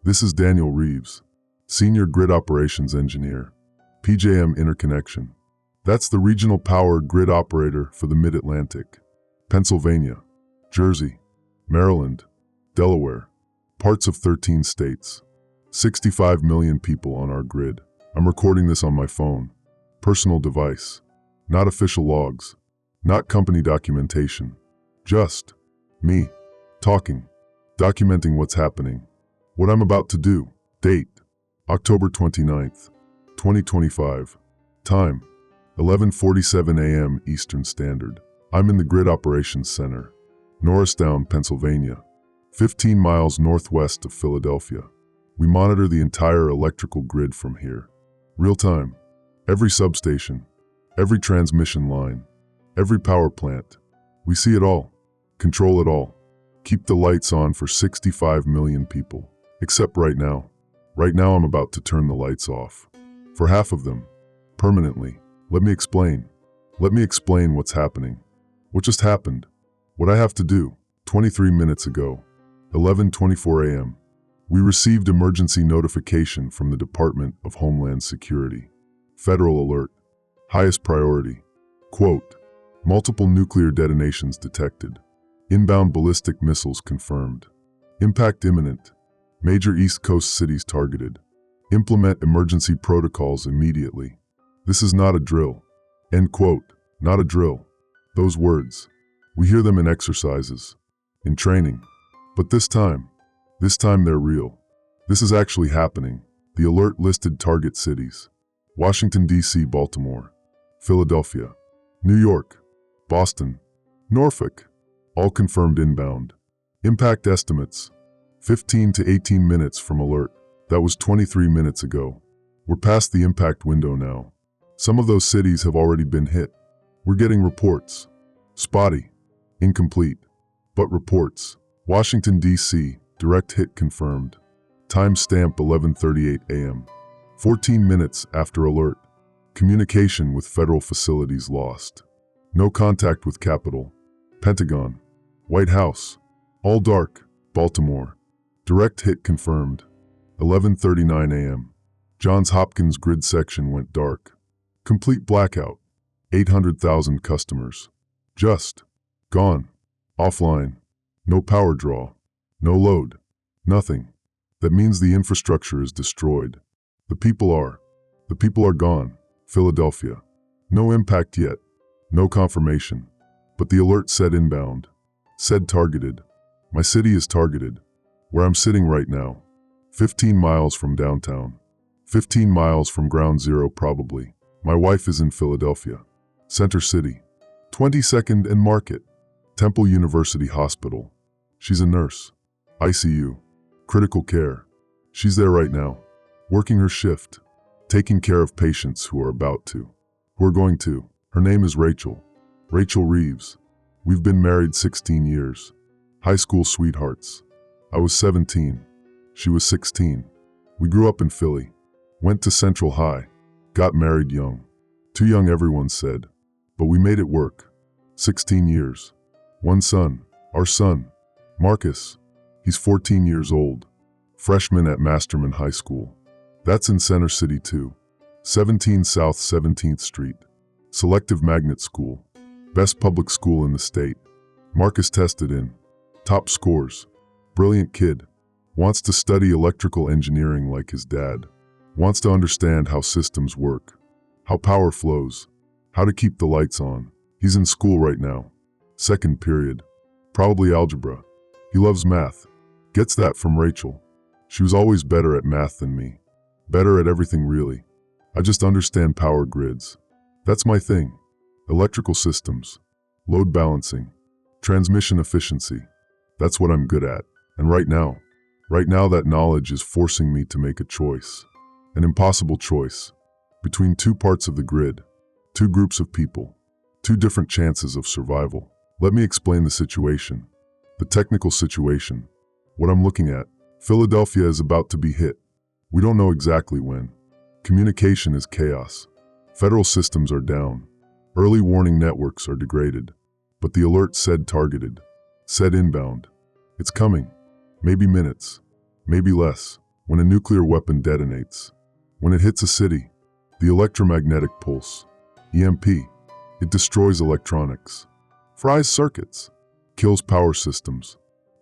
This is Daniel Reeves, Senior Grid Operations Engineer, PJM Interconnection. That's the regional power grid operator for the Mid-Atlantic. Pennsylvania, Jersey, Maryland, Delaware, parts of 13 states. 65 million people on our grid. I'm recording this on my phone. Personal device. Not official logs. Not company documentation. Just me. Talking. Documenting what's happening. What I'm about to do. Date. October 29th, 2025. Time. 11:47 a.m. Eastern Standard. I'm in the Grid Operations Center, Norristown, Pennsylvania, 15 miles northwest of Philadelphia. We monitor the entire electrical grid from here. Real time. Every substation, every transmission line, every power plant. We see it all. Control it all. Keep the lights on for 65 million people. Except right now. Right now I'm about to turn the lights off. For half of them. Permanently. Let me explain. Let me explain what's happening. What just happened? What I have to do. 23 minutes ago. 11:24 a.m. We received emergency notification from the Department of Homeland Security. Federal alert. Highest priority. Quote, multiple nuclear detonations detected. Inbound ballistic missiles confirmed. Impact imminent. Major East Coast cities targeted. Implement emergency protocols immediately. This is not a drill. End quote. Not a drill. Those words. We hear them in exercises. In training. But this time they're real. This is actually happening. The alert listed target cities. Washington, D.C., Baltimore, Philadelphia, New York, Boston, Norfolk. All confirmed inbound. Impact estimates. 15 to 18 minutes from alert. That was 23 minutes ago. We're past the impact window now. Some of those cities have already been hit. We're getting reports. Spotty. Incomplete. But reports. Washington, D.C., direct hit confirmed. Timestamp 11:38 a.m. 14 minutes after alert. Communication with federal facilities lost. No contact with Capitol. Pentagon. White House. All dark. Baltimore. Direct hit confirmed. 11:39 a.m. Johns Hopkins grid section went dark. Complete blackout. 800,000 customers. Just. Gone. Offline. No power draw. No load. Nothing. That means the infrastructure is destroyed. The people are gone. Philadelphia. No impact yet. No confirmation. But the alert said inbound. Said targeted. My city is targeted. Where I'm sitting right now. 15 miles from downtown. 15 miles from ground zero probably. My wife is in Philadelphia. Center City. 22nd and Market. Temple University Hospital. She's a nurse. ICU. Critical care. She's there right now. Working her shift. Taking care of patients who are going to. Her name is Rachel. Rachel Reeves. We've been married 16 years. High school sweethearts. I was 17. She was 16. We grew up in Philly. Went to Central High. Got married young. Too young, everyone said. But we made it work. 16 years. One son. Our son. Marcus. He's 14 years old. Freshman at Masterman High School. That's in Center City too. 17 South 17th Street. Selective magnet school. Best public school in the state. Marcus tested in. Top scores. Brilliant kid. Wants to study electrical engineering like his dad. Wants to understand how systems work. How power flows. How to keep the lights on. He's in school right now. Second period. Probably algebra. He loves math. Gets that from Rachel. She was always better at math than me. Better at everything really. I just understand power grids. That's my thing. Electrical systems. Load balancing. Transmission efficiency. That's what I'm good at. And right now that knowledge is forcing me to make a choice. An impossible choice. Between two parts of the grid. Two groups of people. Two different chances of survival. Let me explain the situation. The technical situation. What I'm looking at. Philadelphia is about to be hit. We don't know exactly when. Communication is chaos. Federal systems are down. Early warning networks are degraded. But the alert said targeted. Said inbound. It's coming. Maybe minutes. Maybe less. when a nuclear weapon detonates, when it hits a city, the electromagnetic pulse, EMP, it destroys electronics, fries circuits, kills power systems.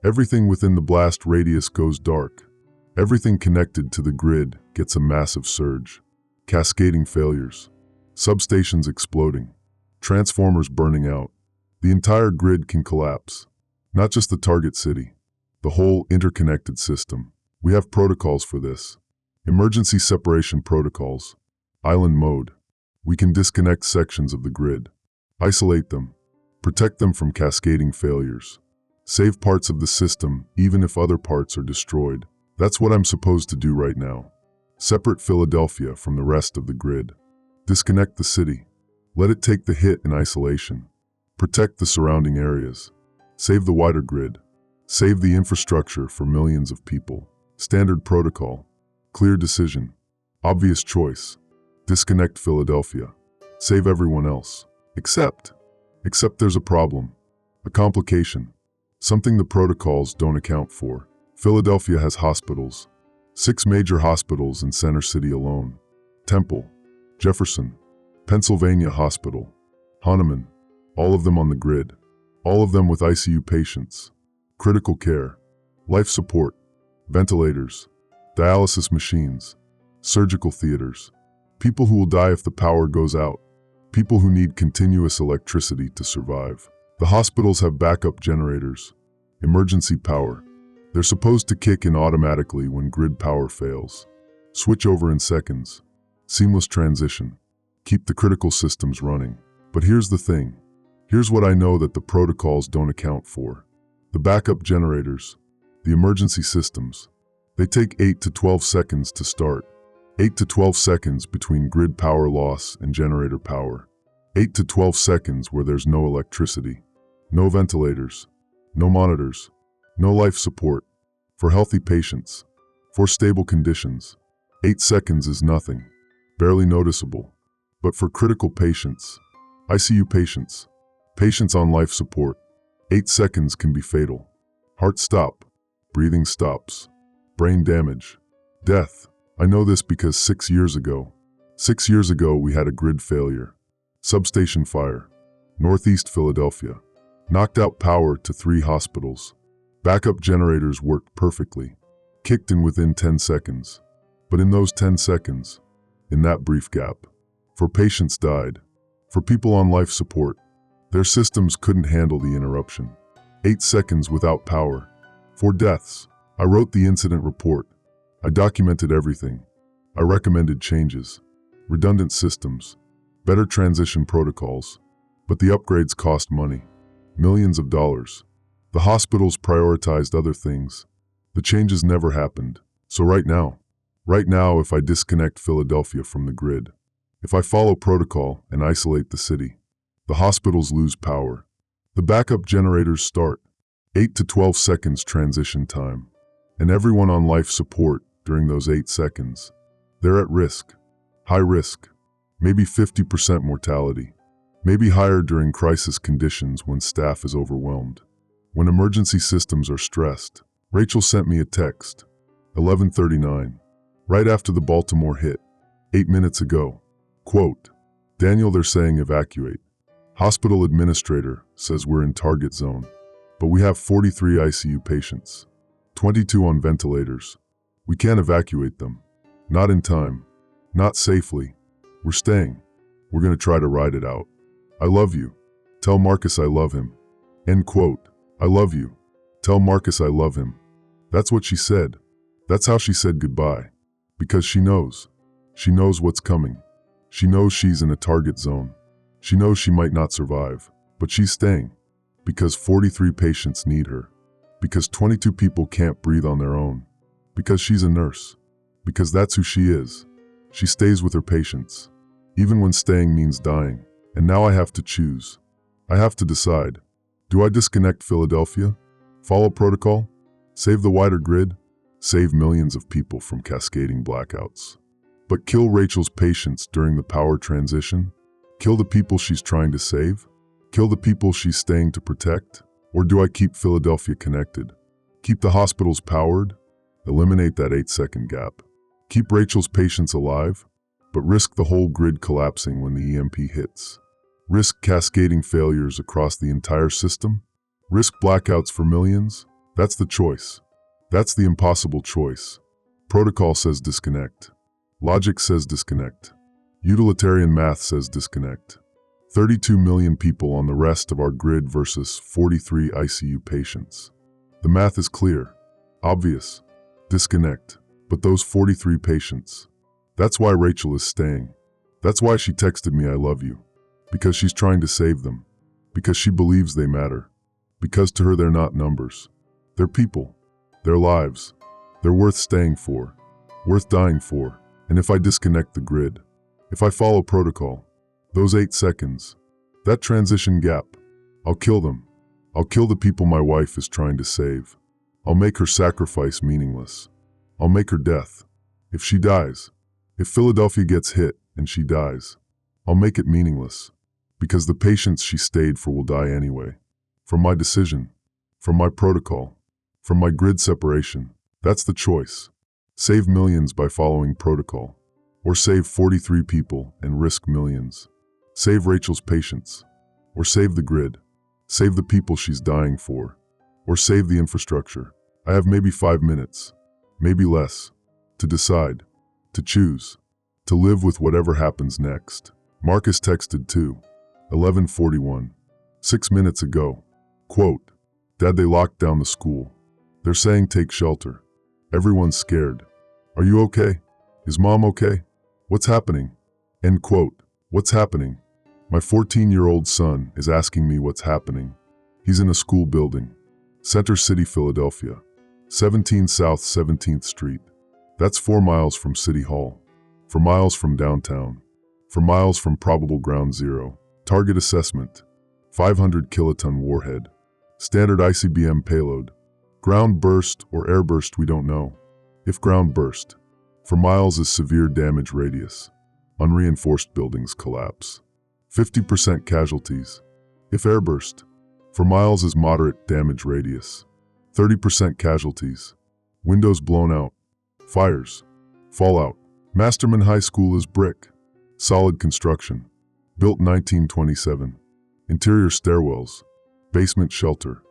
Everything within the blast radius goes dark. Everything connected to the grid gets a massive surge. Cascading failures, substations exploding, transformers burning out. The entire grid can collapse. Not just the target city, the whole interconnected system. We have protocols for this. Emergency separation protocols. Island mode. We can disconnect sections of the grid. Isolate them. Protect them from cascading failures. Save parts of the system even if other parts are destroyed. That's what I'm supposed to do right now. Separate Philadelphia from the rest of the grid. Disconnect the city. Let it take the hit in isolation. Protect the surrounding areas. Save the wider grid. Save the infrastructure for millions of people. Standard protocol. Clear decision. Obvious choice. Disconnect Philadelphia. Save everyone else. Except there's a problem. A complication. Something the protocols don't account for. Philadelphia has hospitals. 6 major hospitals in Center City alone. Temple, Jefferson, Pennsylvania Hospital, Hahnemann, all of them on the grid. All of them with ICU patients, critical care, life support, ventilators, dialysis machines, surgical theaters. People who will die if the power goes out. People who need continuous electricity to survive. The hospitals have backup generators, emergency power. They're supposed to kick in automatically when grid power fails. Switch over in seconds. Seamless transition. Keep the critical systems running. But here's the thing. Here's what I know that the protocols don't account for. The backup generators, the emergency systems, they take 8 to 12 seconds to start. 8 to 12 seconds between grid power loss and generator power. 8 to 12 seconds where there's no electricity, no ventilators, no monitors, no life support. For healthy patients, for stable conditions, 8 seconds is nothing, barely noticeable. But for critical patients, ICU patients, patients on life support, 8 seconds can be fatal. Heart stop, breathing stops, brain damage, death. I know this because 6 years ago we had a grid failure. Substation fire, Northeast Philadelphia. Knocked out power to 3 hospitals. Backup generators worked perfectly, kicked in within 10 seconds. But in those 10 seconds, in that brief gap, 4 patients died. For people on life support, their systems couldn't handle the interruption. 8 seconds without power, 4 deaths. I wrote the incident report. I documented everything. I recommended changes, redundant systems, better transition protocols. But the upgrades cost money, millions of dollars. The hospitals prioritized other things. The changes never happened. So right now, if I disconnect Philadelphia from the grid, if I follow protocol and isolate the city, the hospitals lose power. The backup generators start. 8 to 12 seconds transition time. And everyone on life support during those 8 seconds, they're at risk. High risk. Maybe 50% mortality. Maybe higher during crisis conditions when staff is overwhelmed. When emergency systems are stressed. Rachel sent me a text, 11:39, right after the Baltimore hit, 8 minutes ago. Quote, Daniel, they're saying evacuate. Hospital administrator says we're in target zone, but we have 43 ICU patients, 22 on ventilators. We can't evacuate them. Not in time. Not safely. We're staying. We're going to try to ride it out. I love you. Tell Marcus I love him. End quote. I love you. Tell Marcus I love him. That's what she said. That's how she said goodbye. Because she knows. She knows what's coming. She knows she's in a target zone. She knows she might not survive. But she's staying. Because 43 patients need her. Because 22 people can't breathe on their own. Because she's a nurse. Because that's who she is. She stays with her patients. Even when staying means dying. And now I have to choose. I have to decide. Do I disconnect Philadelphia? Follow protocol? Save the wider grid? Save millions of people from cascading blackouts. But kill Rachel's patients during the power transition? Kill the people she's trying to save? Kill the people she's staying to protect? Or do I keep Philadelphia connected? Keep the hospitals powered? Eliminate that 8-second gap. Keep Rachel's patience alive, but risk the whole grid collapsing when the EMP hits. Risk cascading failures across the entire system? Risk blackouts for millions? That's the choice. That's the impossible choice. Protocol says disconnect. Logic says disconnect. Utilitarian math says disconnect. 32 million people on the rest of our grid versus 43 ICU patients. The math is clear, obvious. Disconnect. But those 43 patients. That's why Rachel is staying. That's why she texted me I love you. Because she's trying to save them. Because she believes they matter. Because to her they're not numbers. They're people. They're lives. They're worth staying for. Worth dying for. And if I disconnect the grid, if I follow protocol, those 8 seconds, that transition gap, I'll kill them. I'll kill the people my wife is trying to save. I'll make her sacrifice meaningless. I'll make her death. If she dies, if Philadelphia gets hit and she dies, I'll make it meaningless. Because the patients she stayed for will die anyway. From my decision, from my protocol, from my grid separation, that's the choice. Save millions by following protocol. Or save 43 people and risk millions. Save Rachel's patients. Or save the grid. Save the people she's dying for. Or save the infrastructure. I have maybe 5 minutes, maybe less, to decide, to choose, to live with whatever happens next. Marcus texted too. 11:41. 6 minutes ago. Quote, Dad, they locked down the school. They're saying take shelter. Everyone's scared. Are you okay? Is Mom okay? What's happening? End quote. What's happening? My 14-year-old son is asking me what's happening. He's in a school building. Center City, Philadelphia. 17 South 17th Street. That's 4 miles from City Hall. 4 miles from downtown. 4 miles from probable ground zero. Target assessment. 500 kiloton warhead. Standard ICBM payload. Ground burst or air burst, we don't know. If ground burst, 4 miles is severe damage radius. Unreinforced buildings collapse. 50% casualties. If air burst, 4 miles is moderate damage radius. 30% casualties. Windows blown out. Fires. Fallout. Masterman High School is brick. Solid construction. Built 1927. Interior stairwells. Basement shelter.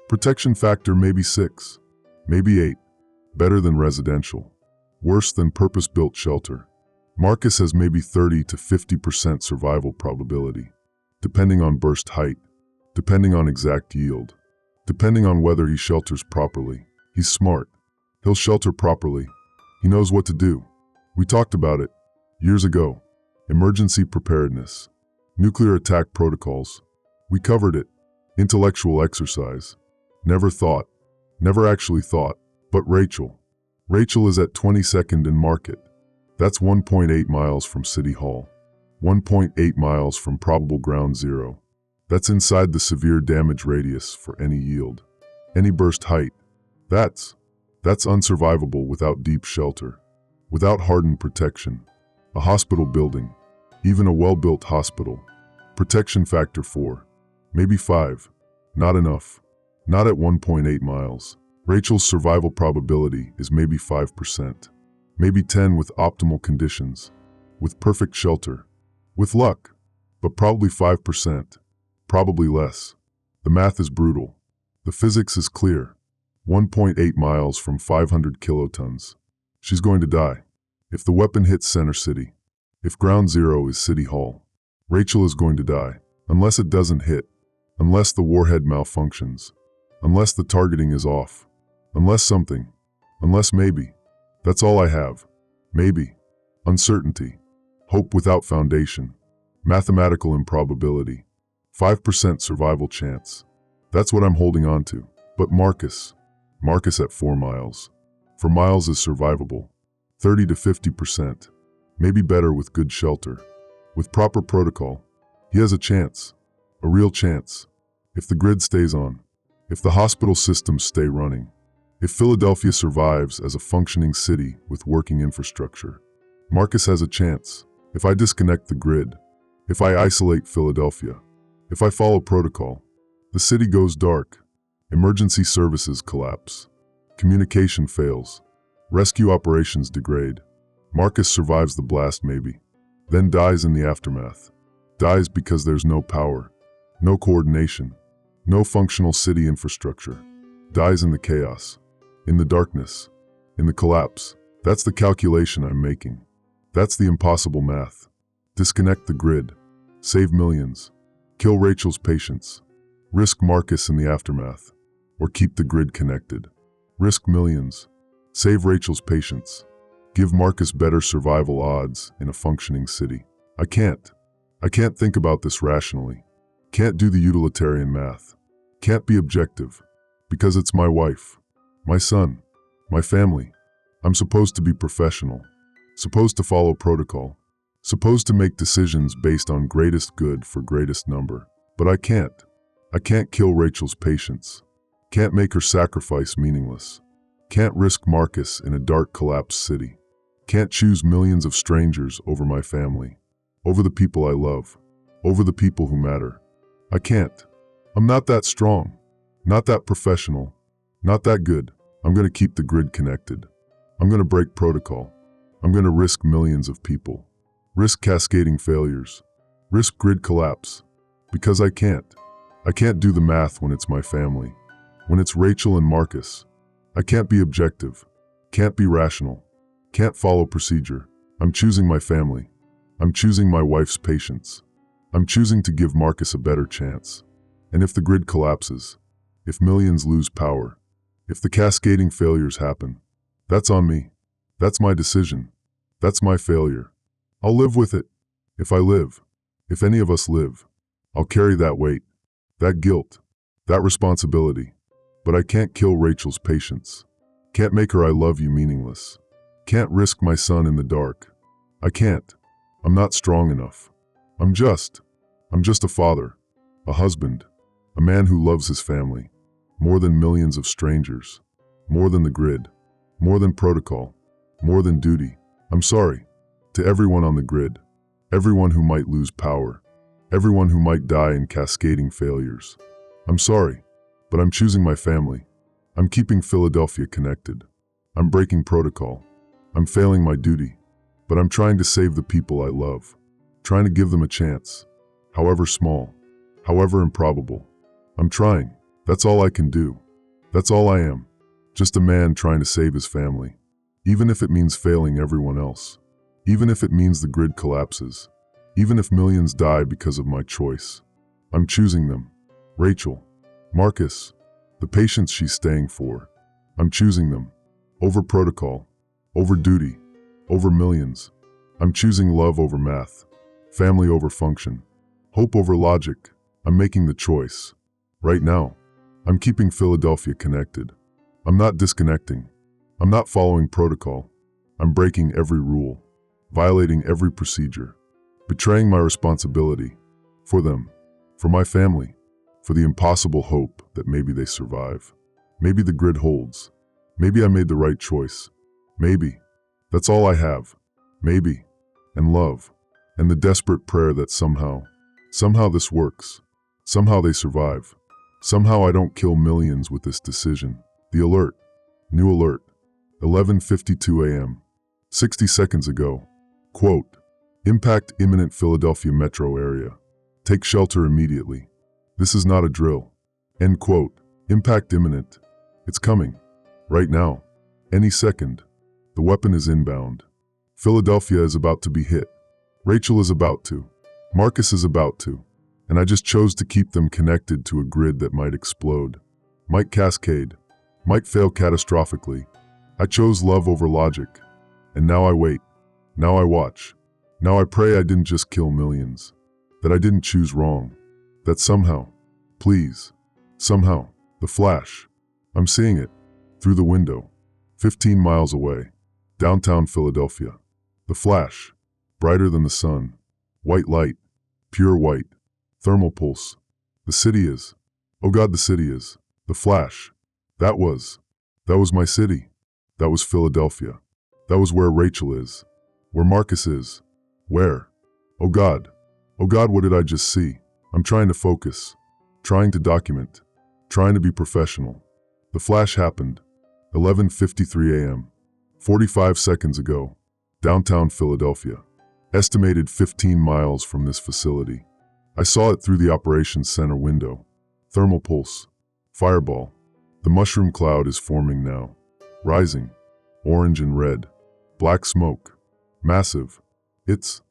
Protection factor maybe 6. Maybe 8. Better than residential. Worse than purpose-built shelter. Marcus has maybe 30 to 50% survival probability. Depending on burst height. Depending on exact yield. Depending on whether he shelters properly. He's smart. He'll shelter properly. He knows what to do. We talked about it years ago. Emergency preparedness. Nuclear attack protocols. We covered it. Intellectual exercise. Never thought. Never actually thought. But Rachel. Rachel is at 22nd and Market. That's 1.8 miles from City Hall. 1.8 miles from probable ground zero. That's inside the severe damage radius for any yield. Any burst height. That's unsurvivable without deep shelter. Without hardened protection. A hospital building. Even a well-built hospital. Protection factor 4. Maybe 5. Not enough. Not at 1.8 miles. Rachel's survival probability is maybe 5%. Maybe 10 with optimal conditions. With perfect shelter. With luck. But probably 5%. Probably less. The math is brutal. The physics is clear. 1.8 miles from 500 kilotons. She's going to die. If the weapon hits Center City. If ground zero is City Hall. Rachel is going to die. Unless it doesn't hit. Unless the warhead malfunctions. Unless the targeting is off. Unless something. Unless maybe. That's all I have. Maybe. Uncertainty. Hope without foundation. Mathematical improbability. 5% survival chance. That's what I'm holding on to. But Marcus at 4 miles. 4 miles is survivable. 30 to 50%. Maybe better with good shelter. With proper protocol. He has a chance. A real chance. If the grid stays on. If the hospital systems stay running. If Philadelphia survives as a functioning city with working infrastructure. Marcus has a chance. If I disconnect the grid. If I isolate Philadelphia. If I follow protocol. The city goes dark. Emergency services collapse. Communication fails. Rescue operations degrade. Marcus survives the blast maybe, then dies in the aftermath. Dies because there's no power, no coordination, no functional city infrastructure. Dies in the chaos, in the darkness, in the collapse. That's the calculation I'm making. That's the impossible math. Disconnect the grid. Save millions. Kill Rachel's patience. Risk Marcus in the aftermath. Or keep the grid connected. Risk millions. Save Rachel's patience. Give Marcus better survival odds in a functioning city. I can't think about this rationally. Can't do the utilitarian math. Can't be objective. Because it's my wife, my son, my family. I'm supposed to be professional. Supposed to follow protocol. Supposed to make decisions based on greatest good for greatest number. But I can't. I can't kill Rachel's patience. Can't make her sacrifice meaningless. Can't risk Marcus in a dark, collapsed city. Can't choose millions of strangers over my family, over the people I love, over the people who matter. I can't. I'm not that strong, not that professional, not that good. I'm going to keep the grid connected. I'm going to break protocol. I'm going to risk millions of people, risk cascading failures, risk grid collapse. Because I can't. I can't do the math when it's my family, when it's Rachel and Marcus. I can't be objective, can't be rational, can't follow procedure. I'm choosing my family. I'm choosing my wife's patience. I'm choosing to give Marcus a better chance. And if the grid collapses, if millions lose power, if the cascading failures happen, that's on me. That's my decision. That's my failure. I'll live with it. If I live, if any of us live, I'll carry that weight, that guilt, that responsibility. But I can't kill Rachel's patience. Can't make her "I love you" meaningless. Can't risk my son in the dark. I can't. I'm not strong enough. I'm just a father, a husband, a man who loves his family, more than millions of strangers, more than the grid, more than protocol, more than duty. I'm sorry to everyone on the grid, everyone who might lose power, everyone who might die in cascading failures. I'm sorry, but I'm choosing my family. I'm keeping Philadelphia connected. I'm breaking protocol. I'm failing my duty, but I'm trying to save the people I love, trying to give them a chance, however small, however improbable. I'm trying. That's all I can do. That's all I am. Just a man trying to save his family, even if it means failing everyone else, even if it means the grid collapses, even if millions die because of my choice. I'm choosing them. Rachel, Marcus, the patience she's staying for. I'm choosing them. Over protocol, over duty, over millions. I'm choosing love over math, family over function, hope over logic. I'm making the choice. Right now, I'm keeping Philadelphia connected. I'm not disconnecting. I'm not following protocol. I'm breaking every rule, violating every procedure, betraying my responsibility for them, for my family, for the impossible hope that maybe they survive. Maybe the grid holds. Maybe I made the right choice. Maybe. That's all I have. Maybe. And love. And the desperate prayer that somehow this works. Somehow they survive. Somehow I don't kill millions with this decision. The alert. New alert. 11:52 a.m. 60 seconds ago. Quote, impact imminent Philadelphia metro area. Take shelter immediately. This is not a drill. End quote. Impact imminent. It's coming. Right now. Any second. The weapon is inbound. Philadelphia is about to be hit. Rachel is about to. Marcus is about to. And I just chose to keep them connected to a grid that might explode, might cascade, might fail catastrophically. I chose love over logic. And now I wait. Now I watch. Now I pray I didn't just kill millions. That I didn't choose wrong. That somehow, please, somehow, the flash. I'm seeing it. Through the window. 15 miles away. Downtown Philadelphia. The flash. Brighter than the sun. White light. Pure white. Thermal pulse. The city is. Oh God, the city is. The flash. That was my city. That was Philadelphia. That was where Rachel is. Where Marcus is. Where? Oh God, what did I just see? I'm trying to focus. Trying to document. Trying to be professional. The flash happened. 11:53 a.m. 45 seconds ago. Downtown Philadelphia. Estimated 15 miles from this facility. I saw it through the operations center window. Thermal pulse. Fireball. The mushroom cloud is forming now. Rising. Orange and red. Black smoke. Massive. It's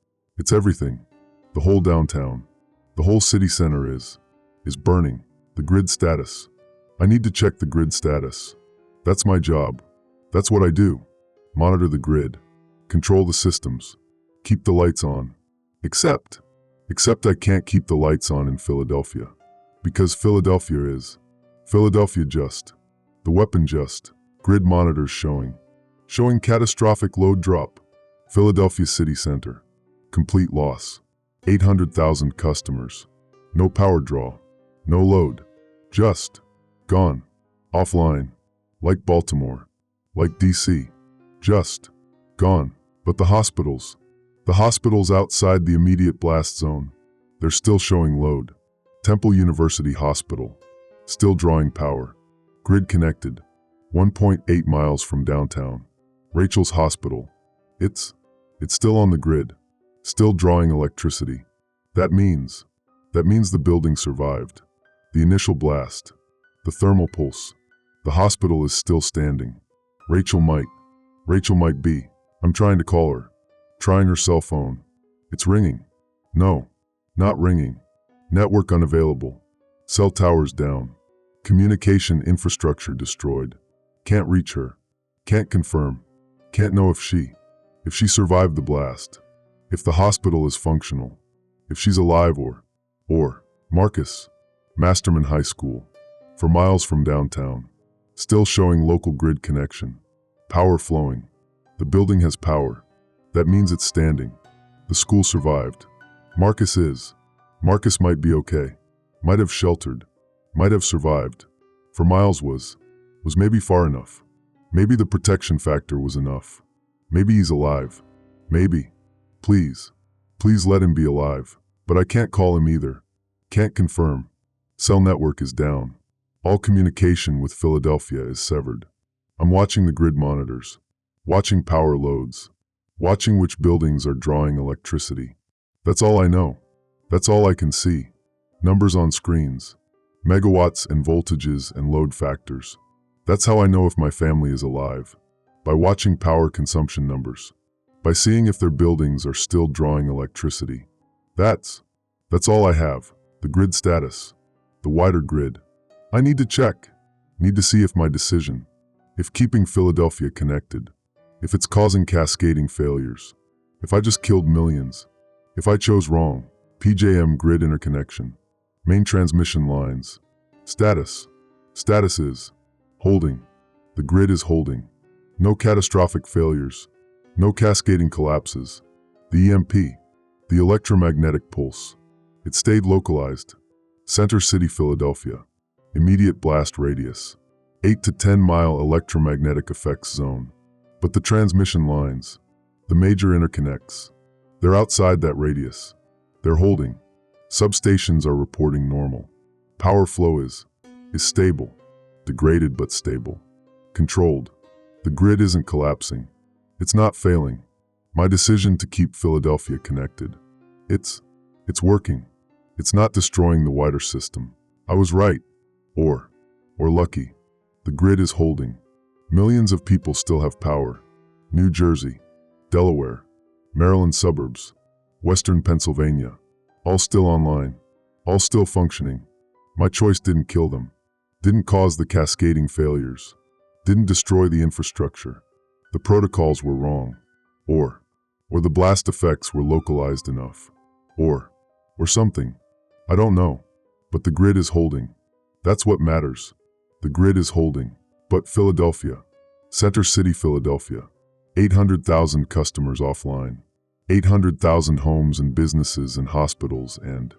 everything. The whole downtown. The whole city center is burning. The grid status. I need to check the grid status. That's my job. That's what I do. Monitor the grid. Control the systems. Keep the lights on. Except I can't keep the lights on in Philadelphia. Because Philadelphia just. The weapon just. Grid monitors showing catastrophic load drop. Philadelphia city center. Complete loss. 800,000 customers. No power draw. No load. Just. Gone. Offline. Like Baltimore. Like DC. Just. Gone. But the hospitals outside the immediate blast zone, they're still showing load. Temple University Hospital. Still drawing power. Grid connected. 1.8 miles from downtown. Rachel's Hospital. It's still on the grid. Still drawing electricity. That means the building survived. The initial blast. The thermal pulse. The hospital is still standing. Rachel might be. I'm trying to call her. Trying her cell phone. It's ringing. No, not ringing. Network unavailable. Cell towers down. Communication infrastructure destroyed. Can't reach her. Can't confirm. Can't know if she survived the blast. If the hospital is functional. If she's alive or Marcus. Masterman High School. For miles from downtown. Still showing local grid connection. Power flowing. The building has power. That means it's standing. The school survived. Marcus might be okay. Might have sheltered. Might have survived. For miles was maybe far enough. Maybe the protection factor was enough. Maybe he's alive. Maybe. Please let him be alive. But I can't call him either. Can't confirm. Cell network is down. All communication with Philadelphia is severed. I'm watching the grid monitors. Watching power loads. Watching which buildings are drawing electricity. That's all I know. That's all I can see. Numbers on screens. Megawatts and voltages and load factors. That's how I know if my family is alive. By watching power consumption numbers. By seeing if their buildings are still drawing electricity. That's all I have. The grid status. The wider grid. I need to check. Need to see if my decision. If keeping Philadelphia connected. If it's causing cascading failures. If I just killed millions. If I chose wrong. PJM grid interconnection. Main transmission lines. Status. Status is holding. The grid is holding. No catastrophic failures. No cascading collapses. The EMP. The electromagnetic pulse. It stayed localized. Center City, Philadelphia. Immediate blast radius. 8 to 10 mile electromagnetic effects zone. But the transmission lines, the major interconnects, they're outside that radius. They're holding. Substations are reporting normal. Power flow is stable. Degraded but stable. Controlled. The grid isn't collapsing. It's not failing. My decision to keep Philadelphia connected. It's working. It's not destroying the wider system. I was right. Or lucky. The grid is holding. Millions of people still have power. New Jersey, Delaware, Maryland suburbs, Western Pennsylvania, all still online, all still functioning. My choice didn't kill them, didn't cause the cascading failures, didn't destroy the infrastructure. The protocols were wrong, or the blast effects were localized enough, or something. I don't know, but the grid is holding. That's what matters. The grid is holding. But Philadelphia, Center City, Philadelphia, 800,000 customers offline, 800,000 homes and businesses and hospitals and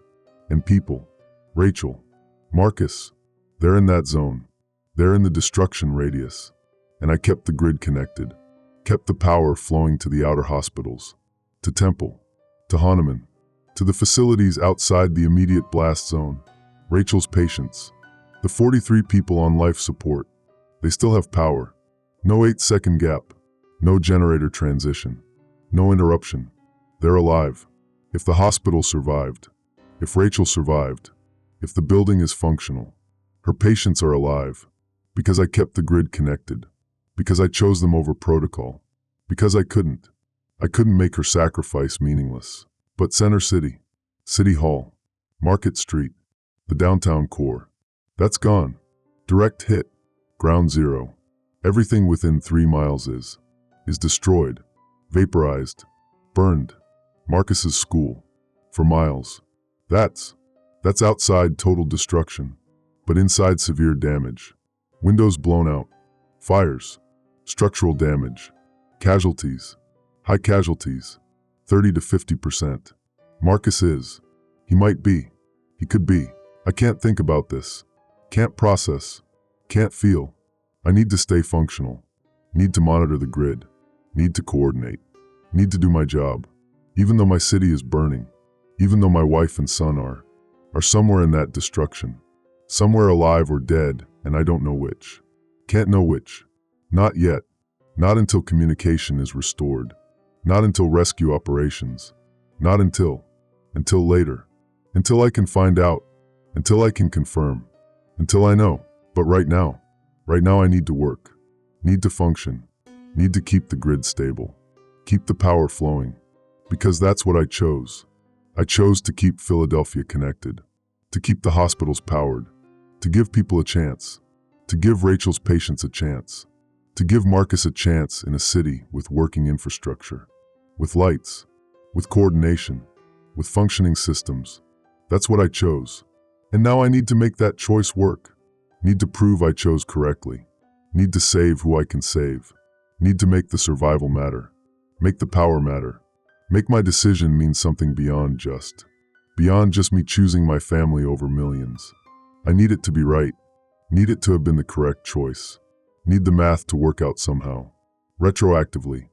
people. Rachel, Marcus, they're in that zone. They're in the destruction radius. And I kept the grid connected, kept the power flowing to the outer hospitals, to Temple, to Hahnemann, to the facilities outside the immediate blast zone. Rachel's patients, the 43 people on life support. They still have power. No 8-second gap. No generator transition. No interruption. They're alive. If the hospital survived, if Rachel survived, if the building is functional, her patients are alive. Because I kept the grid connected. Because I chose them over protocol. Because I couldn't make her sacrifice meaningless. But Center City, City Hall, Market Street, the downtown core, that's gone. Direct hit. Ground zero. Everything within 3 miles is destroyed, vaporized, burned. Marcus's school. For miles. That's outside total destruction. But inside severe damage. Windows blown out. Fires. Structural damage. Casualties. High casualties. 30 to 50%. Marcus is. He might be. He could be. I can't think about this. Can't process. Can't feel. I need to stay functional. Need to monitor the grid. Need to coordinate. Need to do my job. Even though my city is burning. Even though my wife and son are somewhere in that destruction. Somewhere alive or dead, and I don't know which. Can't know which. Not yet. Not until communication is restored. Not until rescue operations. Not until later. Until I can find out. Until I can confirm. Until I know. But right now I need to work. Need to function. Need to keep the grid stable. Keep the power flowing. Because that's what I chose. I chose to keep Philadelphia connected. To keep the hospitals powered. To give people a chance. To give Rachel's patients a chance. To give Marcus a chance in a city with working infrastructure. With lights. With coordination. With functioning systems. That's what I chose. And now I need to make that choice work. Need to prove I chose correctly. Need to save who I can save. Need to make the survival matter. Make the power matter. Make my decision mean something beyond just me choosing my family over millions. I need it to be right. Need it to have been the correct choice. Need the math to work out somehow. Retroactively.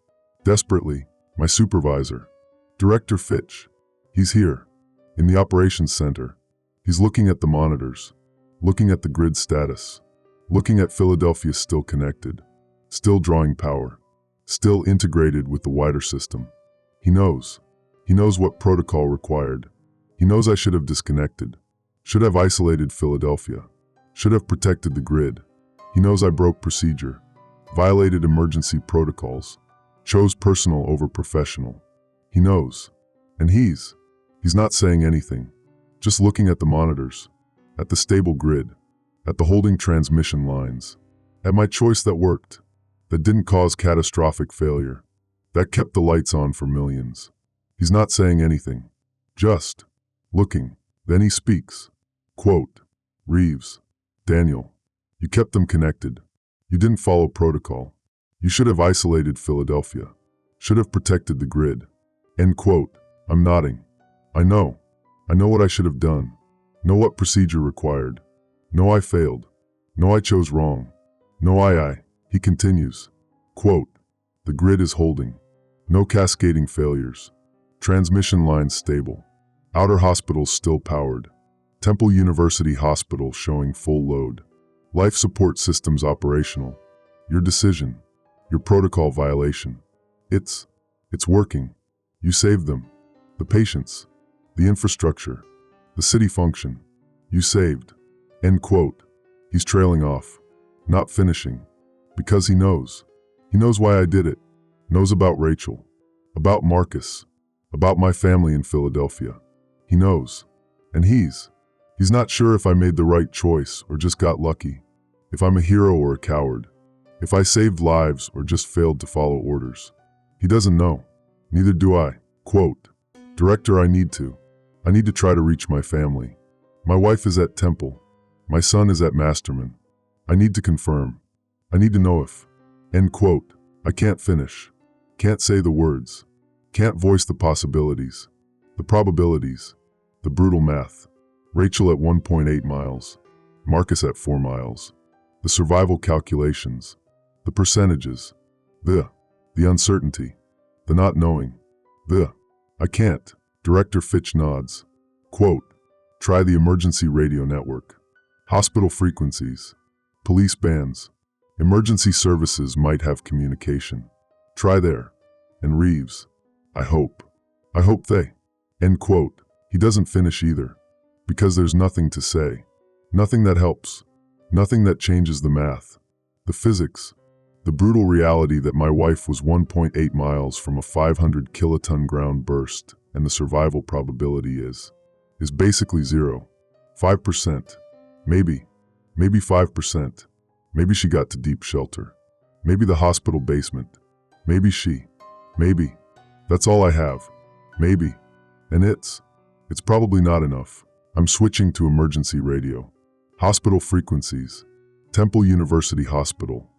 Desperately. My supervisor. Director Fitch. He's here. In the operations center. He's looking at the monitors. Looking at the grid status. Looking at Philadelphia still connected. Still drawing power. Still integrated with the wider system. He knows. He knows what protocol required. He knows I should have disconnected. Should have isolated Philadelphia. Should have protected the grid. He knows I broke procedure. Violated emergency protocols. Chose personal over professional. He knows. And he's not saying anything. Just looking at the monitors. At the stable grid. At the holding transmission lines. At my choice that worked. That didn't cause catastrophic failure. That kept the lights on for millions. He's not saying anything. Just looking. Then he speaks. Quote, Reeves, Daniel, you kept them connected. You didn't follow protocol. You should have isolated Philadelphia. Should have protected the grid. End quote. I'm nodding. I know. I know what I should have done. Know what procedure required. Know I failed. Know I chose wrong. Know he continues. Quote, the grid is holding. No cascading failures. Transmission lines stable. Outer hospitals still powered. Temple University Hospital showing full load. Life support systems operational. Your decision. Your protocol violation. It's working. You saved them. The patients. The infrastructure. The city function. You saved. End quote. He's trailing off. Not finishing. Because he knows. He knows why I did it. Knows about Rachel. About Marcus. About my family in Philadelphia. He knows. And he's not sure if I made the right choice or just got lucky. If I'm a hero or a coward. If I saved lives or just failed to follow orders. He doesn't know. Neither do I. Quote, Director, I need to try to reach my family. My wife is at Temple. My son is at Masterman. I need to confirm. I need to know if. End quote. I can't finish. Can't say the words. Can't voice the possibilities. The probabilities. The brutal math. Rachel at 1.8 miles. Marcus at 4 miles. The survival calculations. The percentages. The uncertainty. The not knowing. I can't. Director Fitch nods. Quote, try the emergency radio network. Hospital frequencies. Police bands. Emergency services might have communication. Try there. And Reeves. I hope they. End quote. He doesn't finish either. Because there's nothing to say. Nothing that helps. Nothing that changes the math. The physics. The brutal reality that my wife was 1.8 miles from a 500 kiloton ground burst, and the survival probability is basically zero. 5%. Maybe 5%. Maybe she got to deep shelter. Maybe the hospital basement. Maybe. That's all I have. Maybe. And it's probably not enough. I'm switching to emergency radio. Hospital frequencies. Temple University Hospital.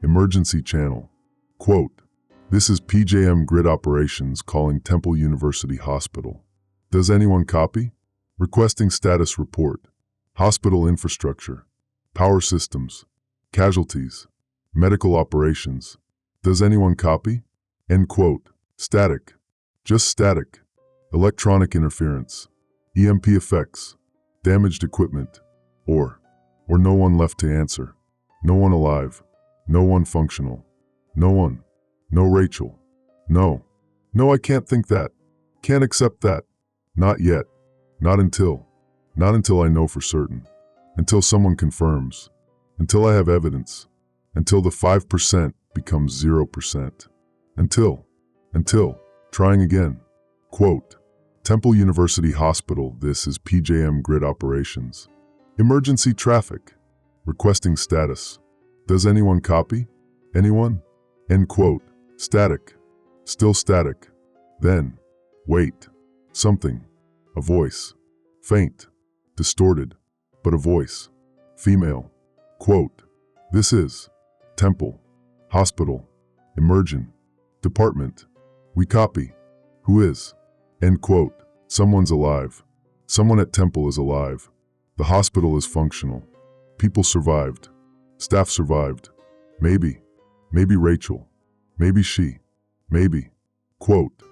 Emergency channel. Quote, "This is PJM Grid Operations calling Temple University Hospital. Does anyone copy? Requesting status report. Hospital infrastructure. Power systems. Casualties. Medical operations. Does anyone copy?" End quote. Static. Just static. Electronic interference. EMP effects. Damaged equipment. Or no one left to answer. No one alive. No one functional. No one. No Rachel. No, I can't think that. Can't accept that. Not yet. Not until I know for certain. Until someone confirms. Until I have evidence. Until the 5% becomes 0%. Until. Trying again. Quote, "Temple University Hospital, this is PJM Grid Operations. Emergency traffic. Requesting status. Does anyone copy? Anyone?" End quote. Static. Still static. Then. Wait. Something. A voice. Faint. Distorted. But a voice. Female. Quote, "This is Temple. Hospital. Emergent. Department. We copy. Who is?" End quote. Someone's alive. Someone at Temple is alive. The hospital is functional. People survived. Staff survived. Maybe Rachel. Maybe she. Maybe. Quote,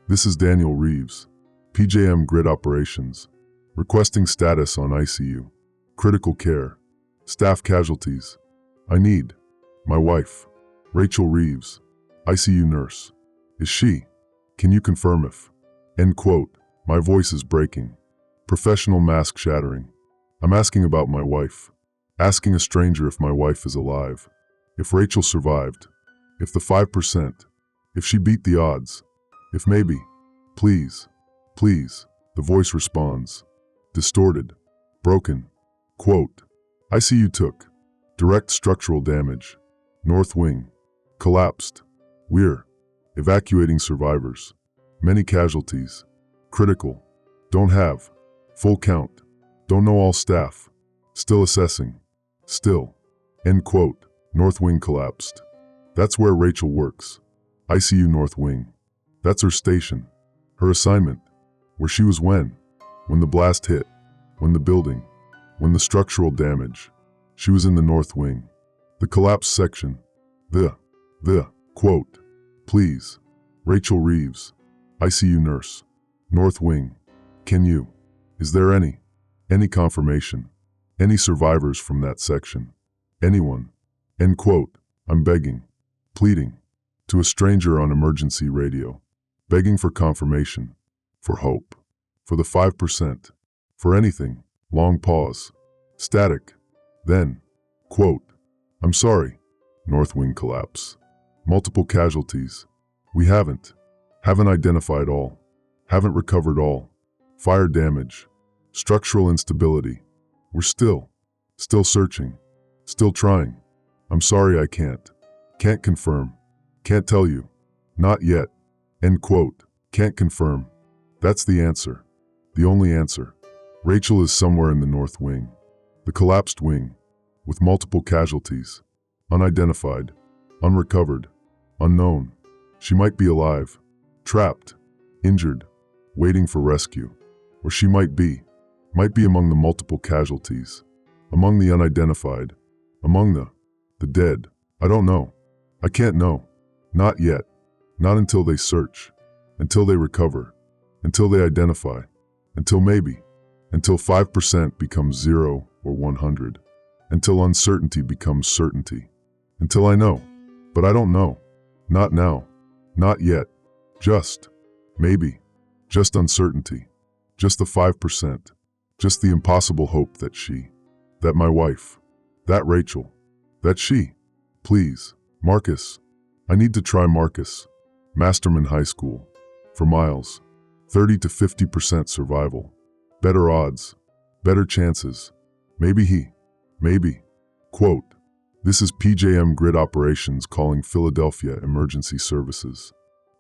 "This is Daniel Reeves. PJM Grid Operations. Requesting status on ICU. Critical care. Staff casualties. I need my wife. Rachel Reeves. ICU nurse. Is she? Can you confirm if?" End quote. My voice is breaking. Professional mask shattering. I'm asking about my wife. Asking a stranger if my wife is alive. If Rachel survived. If the 5%. If she beat the odds. If maybe. Please. The voice responds. Distorted. Broken. Quote, "ICU took. Direct structural damage. North wing. Collapsed. We're evacuating survivors. Many casualties. Critical. Don't have. Full count. Don't know all staff. Still assessing. Still." End quote. North wing collapsed. That's where Rachel works. ICU North wing. That's her station. Her assignment. Where she was when the blast hit. When the building. When the structural damage. She was in the North wing. The collapsed section. The. Quote, "Please. Rachel Reeves. ICU nurse. North wing. Can you? Is there any confirmation? Any survivors from that section? Anyone?" End quote. I'm begging. Pleading. To a stranger on emergency radio. Begging for confirmation. For hope. For the 5%. For anything. Long pause. Static. Then. Quote, "I'm sorry. North wing collapse. Multiple casualties. We haven't identified all. Haven't recovered all. Fire damage. Structural instability. We're still searching. Still trying. I'm sorry I can't confirm. Can't tell you. Not yet." End quote. Can't confirm. That's the answer. The only answer. Rachel is somewhere in the North wing. The collapsed wing. With multiple casualties. Unidentified. Unrecovered. Unknown. She might be alive. Trapped. Injured. Waiting for rescue. Or she might be among the multiple casualties. Among the unidentified. Among the dead. I don't know. I can't know. Not yet. Not until they search. Until they recover. Until they identify. Until maybe. Until 5% becomes 0 or 100. Until uncertainty becomes certainty. Until I know. But I don't know. Not now. Not yet. Just. Maybe. Just uncertainty. Just the 5%. Just the impossible hope that that my wife, that Rachel, that she. Please. Marcus. I need to try Marcus. Masterman High School. For miles. 30 to 50% survival. Better odds. Better chances. Maybe. Quote, this is PJM Grid Operations calling Philadelphia Emergency Services.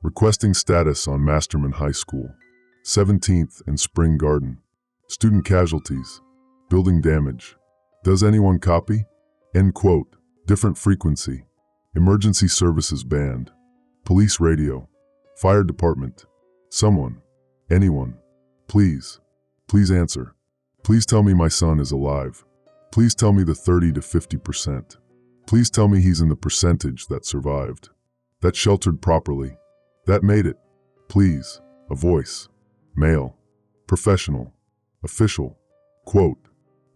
Requesting status on Masterman High School. 17th and Spring Garden. Student casualties. Building damage. Does anyone copy? End quote. Different frequency. Emergency services band. Police radio. Fire department. Someone. Anyone. Please. Please answer. Please tell me my son is alive. Please tell me the 30 to 50%. Please tell me he's in the percentage that survived. That sheltered properly. That made it. Please. A voice. Male. Professional. Official. Quote,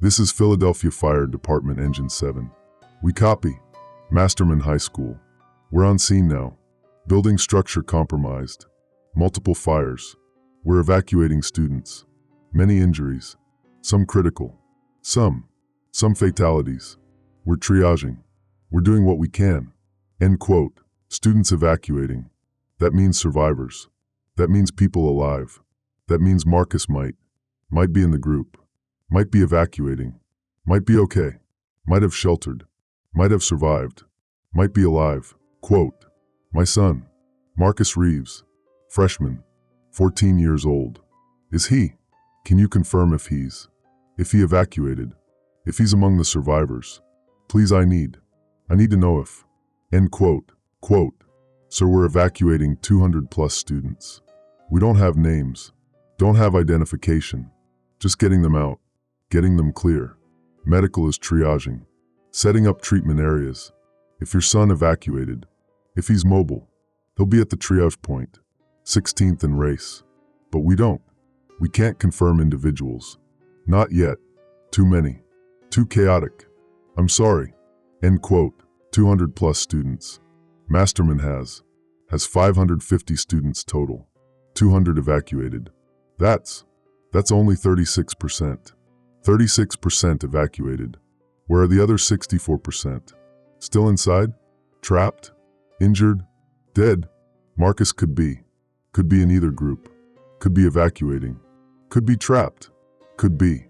this is Philadelphia Fire Department Engine 7. We copy. Masterman High School. We're on scene now. Building structure compromised. Multiple fires. We're evacuating students. Many injuries. Some critical. Some fatalities. We're triaging. We're doing what we can. End quote. Students evacuating. That means survivors. That means people alive. That means Marcus might be in the group. Might be evacuating. Might be okay. Might have sheltered. Might have survived. Might be alive. Quote, my son, Marcus Reeves, freshman, 14 years old. Is he? Can you confirm if he evacuated? If he's among the survivors? Please, I need to know if. End quote. Quote, sir, we're evacuating 200 plus students. We don't have names. Don't have identification. Just getting them out. Getting them clear. Medical is triaging. Setting up treatment areas. If your son evacuated, if he's mobile, he'll be at the triage point. 16th and Race. But we can't confirm individuals. Not yet. Too many. Too chaotic. I'm sorry. End quote. 200 plus students. Masterman has 550 students total. 200 evacuated. That's only 36%. 36% evacuated. Where are the other 64%? Still inside? Trapped? Injured? Dead? Marcus could be in either group. Could be evacuating. Could be trapped. Could be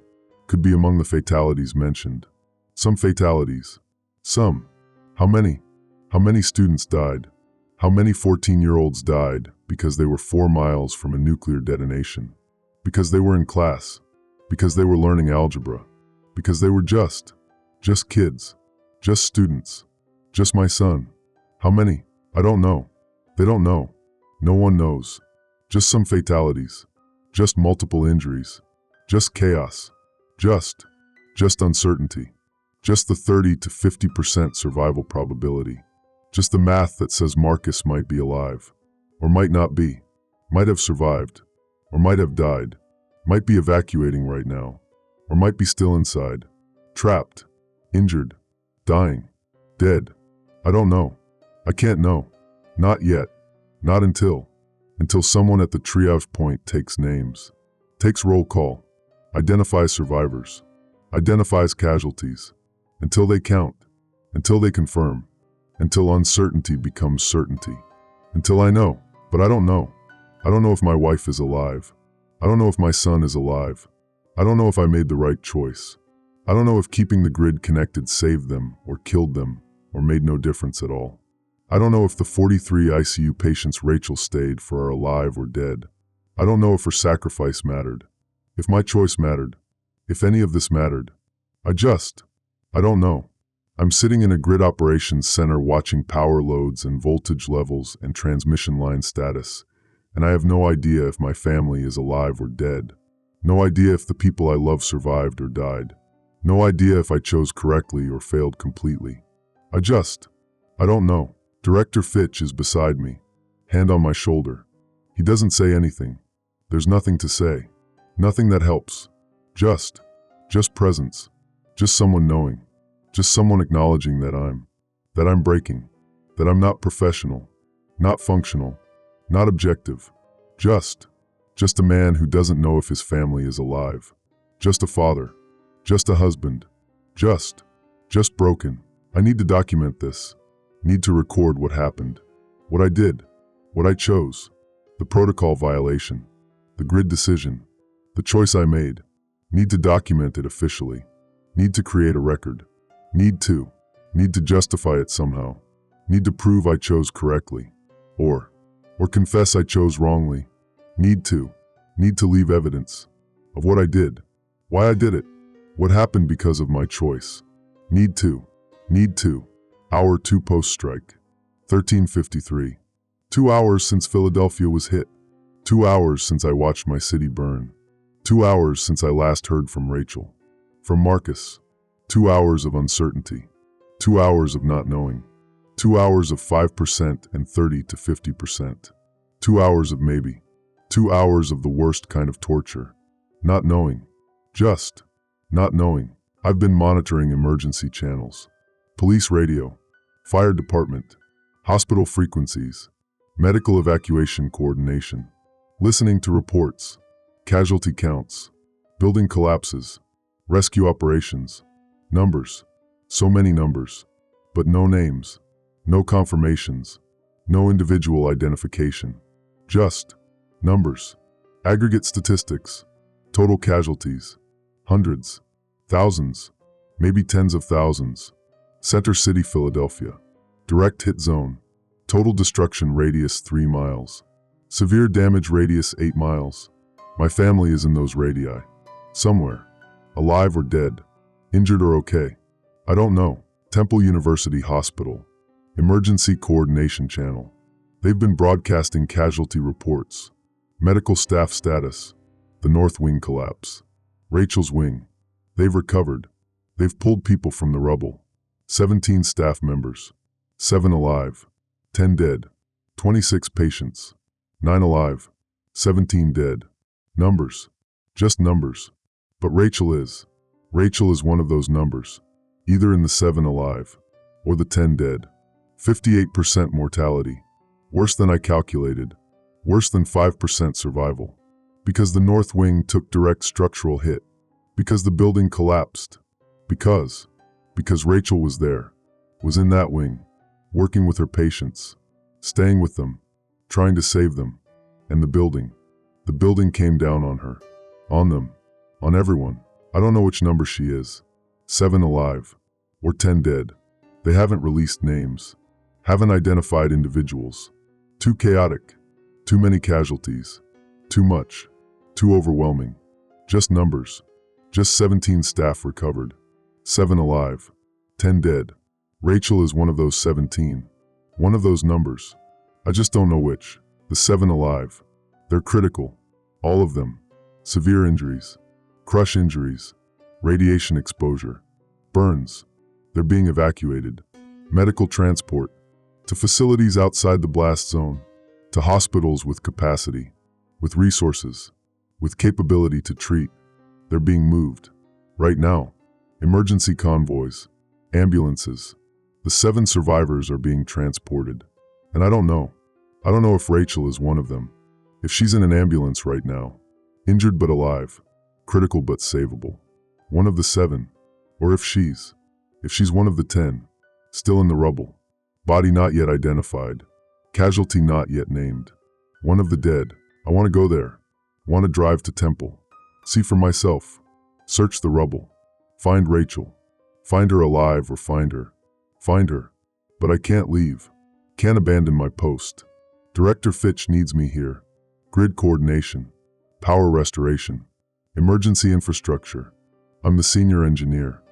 among the fatalities mentioned. Some fatalities. Some. How many? How many students died? How many 14-year-olds died because they were 4 miles from a nuclear detonation? Because they were in class. Because they were learning algebra. Because they were just kids. Just students. Just my son. How many? I don't know. They don't know. No one knows. Just some fatalities. Just multiple injuries. Just chaos. Just uncertainty. Just the 30 to 50% survival probability. Just the math that says Marcus might be alive. Or might not be. Might have survived. Or might have died. Might be evacuating right now. Or might be still inside. Trapped. Injured. Dying. Dead. I don't know. I can't know. Not yet. Not until someone at the triage point takes names. Takes roll call. Identifies survivors. Identifies casualties. Until they count. Until they confirm. Until uncertainty becomes certainty. Until I know. But I don't know. I don't know if my wife is alive. I don't know if my son is alive. I don't know if I made the right choice. I don't know if keeping the grid connected saved them or killed them or made no difference at all. I don't know if the 43 ICU patients Rachel stayed for are alive or dead. I don't know if her sacrifice mattered. If my choice mattered. If any of this mattered. I don't know. I'm sitting in a grid operations center watching power loads and voltage levels and transmission line status, and I have no idea if my family is alive or dead. No idea if the people I love survived or died. No idea if I chose correctly or failed completely. I don't know. Director Fitch is beside me, hand on my shoulder. He doesn't say anything. There's nothing to say. Nothing that helps. Just presence. Just someone knowing. Just someone acknowledging that I'm breaking. That I'm not professional. Not functional. Not objective. Just a man who doesn't know if his family is alive. Just a father. Just a husband. Just broken. I need to document this. Need to record what happened. What I did. What I chose. The protocol violation. The grid decision. The choice I made. Need to document it officially. Need to create a record. Need to justify it somehow. Need to prove I chose correctly. Or confess I chose wrongly. Need to leave evidence of what I did. Why I did it. What happened because of my choice. Need to. Hour 2 post-strike. 13:53. 2 hours since Philadelphia was hit. 2 hours since I watched my city burn. 2 hours since I last heard from Rachel. From Marcus. 2 hours of uncertainty. 2 hours of not knowing. 2 hours of 5% and 30 to 50%. 2 hours of maybe. 2 hours of the worst kind of torture. Not knowing. Just not knowing. I've been monitoring emergency channels. Police radio. Fire department. Hospital frequencies. Medical evacuation coordination. Listening to reports. Casualty counts. Building collapses. Rescue operations. Numbers. So many numbers. But no names. No confirmations. No individual identification. Just numbers. Aggregate statistics. Total casualties. Hundreds. Thousands. Maybe tens of thousands. Center City, Philadelphia. Direct hit zone. Total destruction radius 3 miles. Severe damage radius 8 miles. My family is in those radii. Somewhere. Alive or dead. Injured or okay. I don't know. Temple University Hospital. Emergency Coordination Channel. They've been broadcasting casualty reports. Medical staff status. The North Wing collapse. Rachel's wing. They've recovered. They've pulled people from the rubble. 17 staff members. 7 alive. 10 dead. 26 patients. 9 alive. 17 dead. Numbers. Just numbers. But Rachel is one of those numbers. Either in the 7 alive or the 10 dead. 58% mortality. Worse than I calculated. Worse than 5% survival. Because the North Wing took direct structural hit. Because the building collapsed. Because Rachel was there. Was in that wing. Working with her patients. Staying with them. Trying to save them. And the building came down on her. On them. On everyone. I don't know which number she is. 7 alive. Or 10 dead. They haven't released names. Haven't identified individuals. Too chaotic. Too many casualties. Too much. Too overwhelming. Just numbers. Just 17 staff recovered. 7 alive. 10 dead. Rachel is one of those 17. One of those numbers. I just don't know which. The 7 alive. They're critical. All of them. Severe injuries. Crush injuries. Radiation exposure. Burns. They're being evacuated. Medical transport. To facilities outside the blast zone. To hospitals with capacity. With resources. With capability to treat. They're being moved. Right now. Emergency convoys. Ambulances. The 7 survivors are being transported. And I don't know. I don't know if Rachel is one of them. If she's in an ambulance right now. Injured but alive. Critical but savable. One of the 7. Or if she's one of the 10. Still in the rubble. Body not yet identified. Casualty not yet named. One of the dead. I want to go there. Want to drive to Temple. See for myself. Search the rubble. Find Rachel. Find her alive or find her. Find her. But I can't leave. Can't abandon my post. Director Fitch needs me here. Grid coordination. Power restoration. Emergency infrastructure. I'm the senior engineer.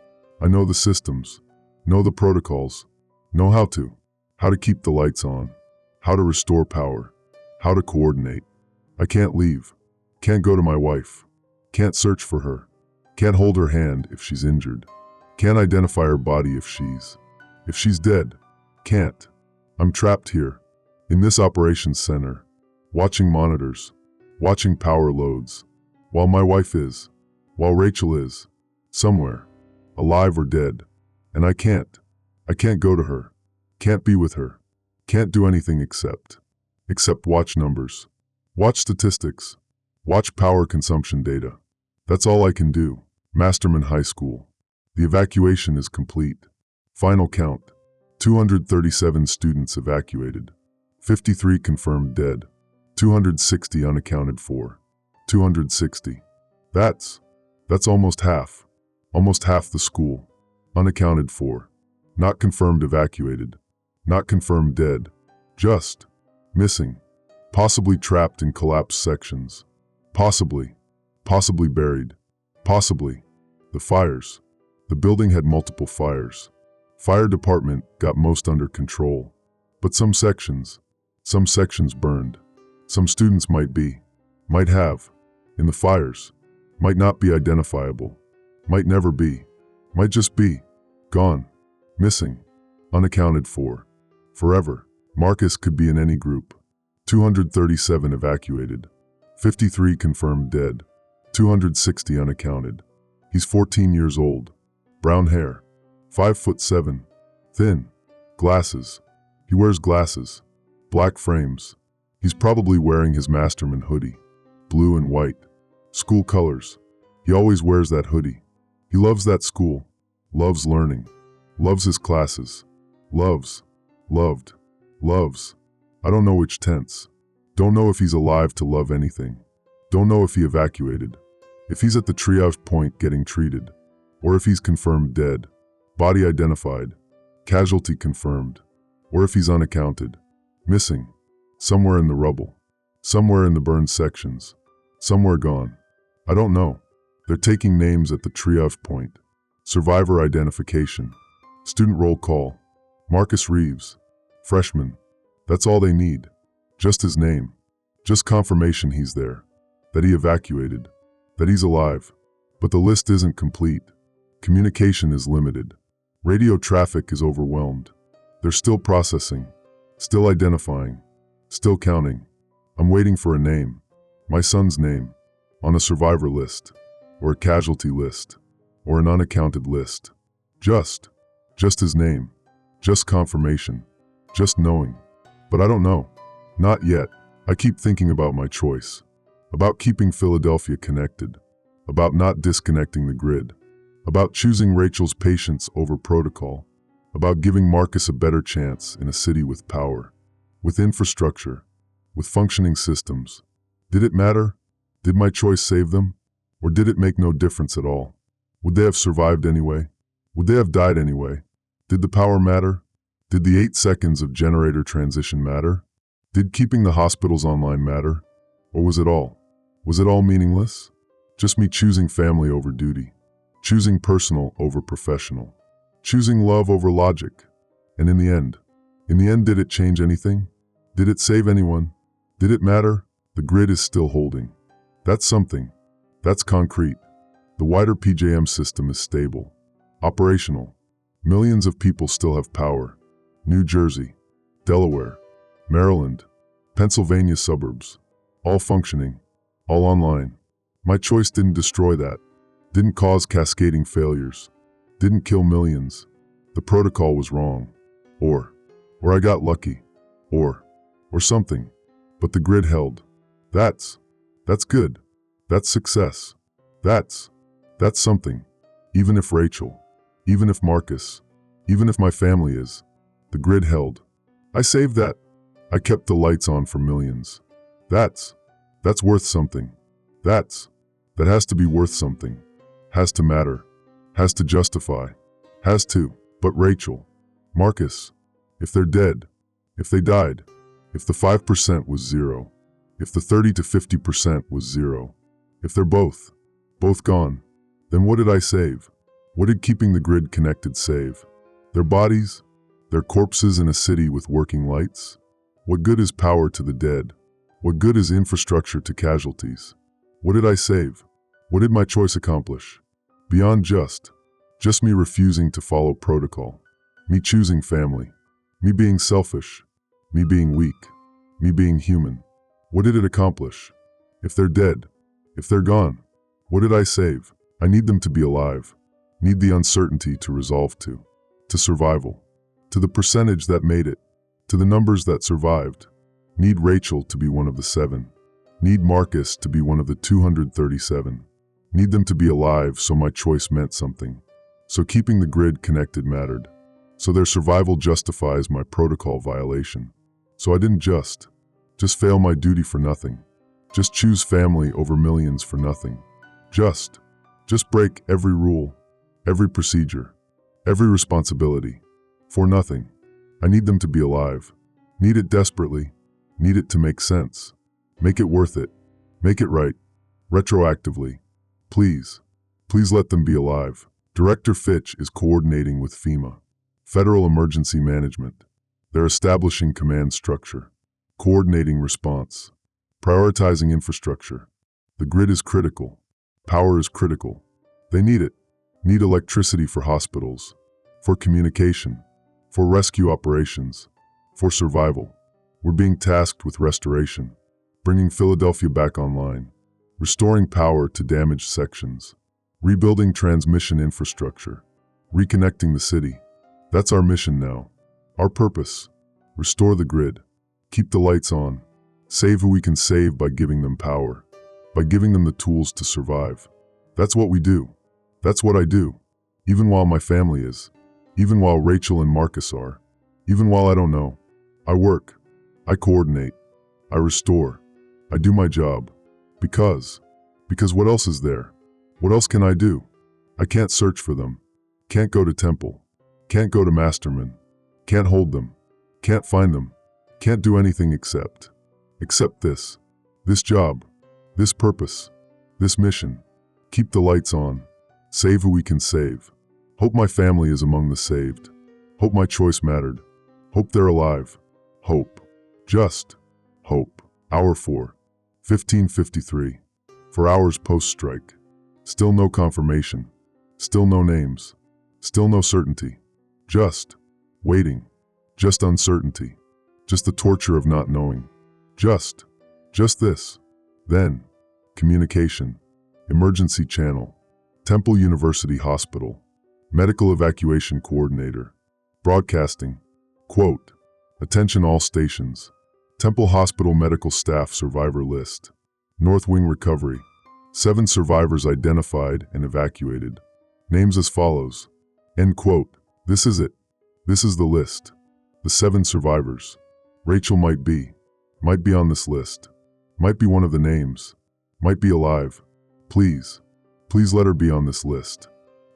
I know the systems. Know the protocols. Know how to keep the lights on. How to restore power. How to coordinate. I can't leave. Can't go to my wife. Can't search for her. Can't hold her hand if she's injured. Can't identify her body if she's dead. Can't. I'm trapped here. In this operations center. Watching monitors. Watching power loads. While my wife is. While Rachel is. Somewhere. Alive or dead. And I can't go to her. Can't be with her. Can't do anything except watch numbers, watch statistics, watch power consumption data. That's all I can do. Masterman High School. The evacuation is complete. Final count. 237 students evacuated. 53 confirmed dead. 260 unaccounted for. 260. That's almost half. Almost half the school. Unaccounted for. Not confirmed evacuated. Not confirmed dead. Just missing. Possibly trapped in collapsed sections. Possibly buried. Possibly. The fires. The building had multiple fires. Fire department got most under control. But some sections burned. Some students might have, in the fires, might not be identifiable, might never be, might just be, gone, missing, unaccounted for, forever. Marcus could be in any group. 237 evacuated, 53 confirmed dead, 260 unaccounted. He's 14 years old, brown hair, 5'7", thin, glasses. He wears glasses, black frames. He's probably wearing his Masterman hoodie, blue and white, school colors. He always wears that hoodie. He loves that school, loves learning, loves his classes, loves. I don't know which tense. Don't know if he's alive to love anything. Don't know if he evacuated, if he's at the triage point getting treated, or if he's confirmed dead, body identified, casualty confirmed, or if he's unaccounted, missing, somewhere in the rubble, somewhere in the burned sections, somewhere gone. I don't know. They're taking names at the triage point. Survivor identification. Student roll call. Marcus Reeves. Freshman. That's all they need. Just his name. Just confirmation he's there. That he evacuated. That he's alive. But the list isn't complete. Communication is limited. Radio traffic is overwhelmed. They're still processing. Still identifying. Still counting. I'm waiting for a name. My son's name. On a survivor list. Or a casualty list. Or an unaccounted list. Just his name. Just confirmation. Just knowing. But I don't know. Not yet. I keep thinking about my choice. About keeping Philadelphia connected. About not disconnecting the grid. About choosing Rachel's patience over protocol. About giving Marcus a better chance in a city with power. With infrastructure. With functioning systems. Did it matter? Did my choice save them? Or did it make no difference at all? Would they have survived anyway? Would they have died anyway? Did the power matter? Did the 8 seconds of generator transition matter? Did keeping the hospitals online matter? Or was it all? Was it all meaningless? Just me choosing family over duty. Choosing personal over professional. Choosing love over logic. And in the end, did it change anything? Did it save anyone? Did it matter? The grid is still holding. That's something. That's concrete. The wider PJM system is stable. Operational. Millions of people still have power. New Jersey, Delaware, Maryland, Pennsylvania suburbs. All functioning. All online. My choice didn't destroy that. Didn't cause cascading failures. Didn't kill millions. The protocol was wrong. Or I got lucky. Or something. But the grid held. That's good. That's success. That's something. Even if Rachel, even if Marcus, even if my family is, the grid held. I saved that. I kept the lights on for millions. That's worth something. That has to be worth something. Has to matter. Has to justify. Has to. But Rachel, Marcus, if they're dead, if they died, if the 5% was zero, if the 30 to 50% was zero, if they're both gone, then what did I save? What did keeping the grid connected save? Their bodies? Their corpses in a city with working lights? What good is power to the dead? What good is infrastructure to casualties? What did I save? What did my choice accomplish? Beyond just me refusing to follow protocol, me choosing family, me being selfish, me being weak, me being human. What did it accomplish? If they're dead, if they're gone, what did I save? I need them to be alive. Need the uncertainty to resolve to survival, to the percentage that made it, To the numbers that survived. Need Rachel to be one of the 7. Need Marcus to be one of the 237. Need them to be alive so my choice meant something. So keeping the grid connected mattered. So their survival justifies my protocol violation. So I didn't just fail my duty for nothing. Just choose family over millions for nothing. Just break every rule, every procedure, every responsibility. For nothing. I need them to be alive. Need it desperately. Need it to make sense. Make it worth it. Make it right. Retroactively. Please. Please let them be alive. Director Fitch is coordinating with FEMA. Federal Emergency Management. They're establishing command structure. Coordinating response. Prioritizing infrastructure. The grid is critical. Power is critical. They need it. Need electricity for hospitals. For communication. For rescue operations. For survival. We're being tasked with restoration. Bringing Philadelphia back online. Restoring power to damaged sections. Rebuilding transmission infrastructure. Reconnecting the city. That's our mission now. Our purpose. Restore the grid. Keep the lights on. Save who we can save by giving them power. By giving them the tools to survive. That's what we do. That's what I do. Even while my family is. Even while Rachel and Marcus are. Even while I don't know. I work. I coordinate. I restore. I do my job. Because what else is there? What else can I do? I can't search for them. Can't go to temple. Can't go to Masterman. Can't hold them. Can't find them. Can't do anything except this. This job. This purpose. This mission. Keep the lights on. Save who we can save. Hope my family is among the saved. Hope my choice mattered. Hope they're alive. Hope. Just hope. Hour 4. 15:53. 4 hours post-strike. Still no confirmation. Still no names. Still no certainty. Just waiting. Just uncertainty. Just the torture of not knowing. Just this. Then, communication. Emergency channel. Temple University Hospital. Medical evacuation coordinator. Broadcasting. Quote, attention all stations. Temple Hospital medical staff survivor list. North Wing recovery. 7 survivors identified and evacuated. Names as follows. End quote. This is it. This is the list. The 7 survivors. Rachel might be on this list. Might be one of the names. Might be alive. Please let her be on this list.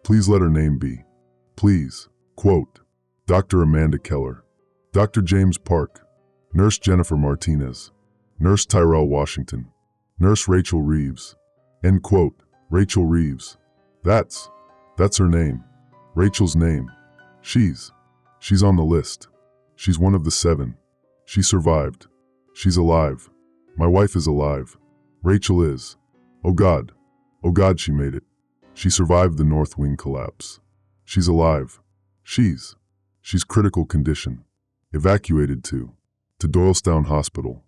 Please let her name be. Please. Quote, Dr. Amanda Keller. Dr. James Park. Nurse Jennifer Martinez. Nurse Tyrell Washington. Nurse Rachel Reeves. End quote. Rachel Reeves. That's her name. Rachel's name. She's on the list. She's one of the 7. She survived. She's alive. My wife is alive. Rachel is. Oh God, she made it. She survived the North Wing collapse. She's alive. She's critical condition. Evacuated to Doylestown Hospital,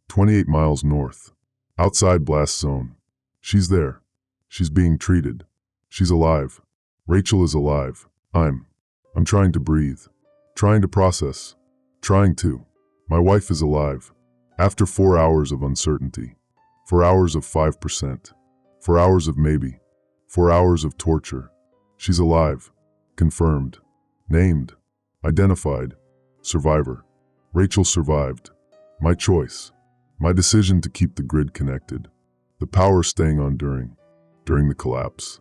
28 miles north. Outside blast zone. She's there. She's being treated. She's alive. Rachel is alive. I'm trying to breathe. Trying to process. Trying to. My wife is alive. After 4 hours of uncertainty. 4 hours of 5%. 4 hours of maybe. 4 hours of torture. She's alive. Confirmed. Named. Identified. Survivor. Rachel survived. My choice. My decision to keep the grid connected. The power staying on during the collapse.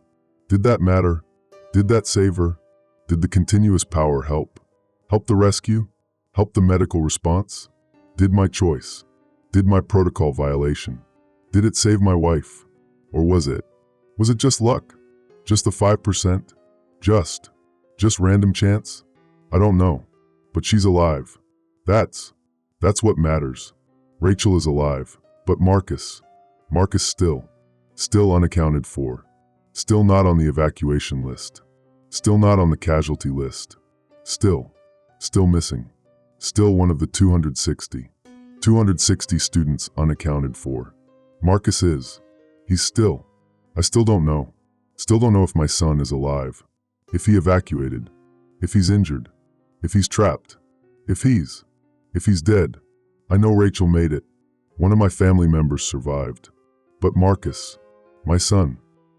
Did that matter? Did that save her? Did the continuous power help? Help the rescue? Help the medical response? Did my choice? Did my protocol violation? Did it save my wife? Or was it just luck? Just the 5%? Just random chance? I don't know. But she's alive. That's what matters. Rachel is alive. But Marcus still unaccounted for. Still not on the evacuation list. Still not on the casualty list. Still missing. Still one of the 260 students unaccounted for. Marcus is. I still don't know. Still don't know if my son is alive. If he evacuated. If he's injured. If he's trapped. If he's If he's dead, I know Rachel made it. One of my family members survived. But Marcus, my son,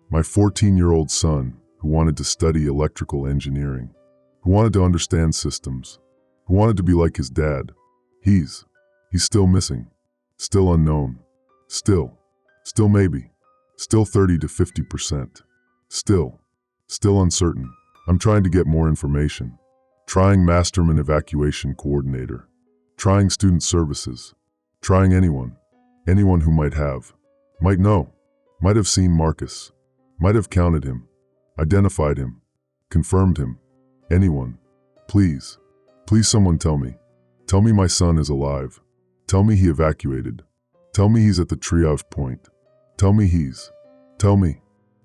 my 14-year-old son, who wanted to study electrical engineering, who wanted to understand systems, who wanted to be like his dad, he's still missing, still unknown, still maybe, still 30 to 50%, still uncertain. I'm trying to get more information, trying Masterman Evacuation Coordinator, trying Student Services, trying anyone who might know, might have seen Marcus, might have counted him, identified him, confirmed him. Anyone. Please someone tell me my son is alive. Tell me he evacuated. Tell me he's at the triage point. Tell me,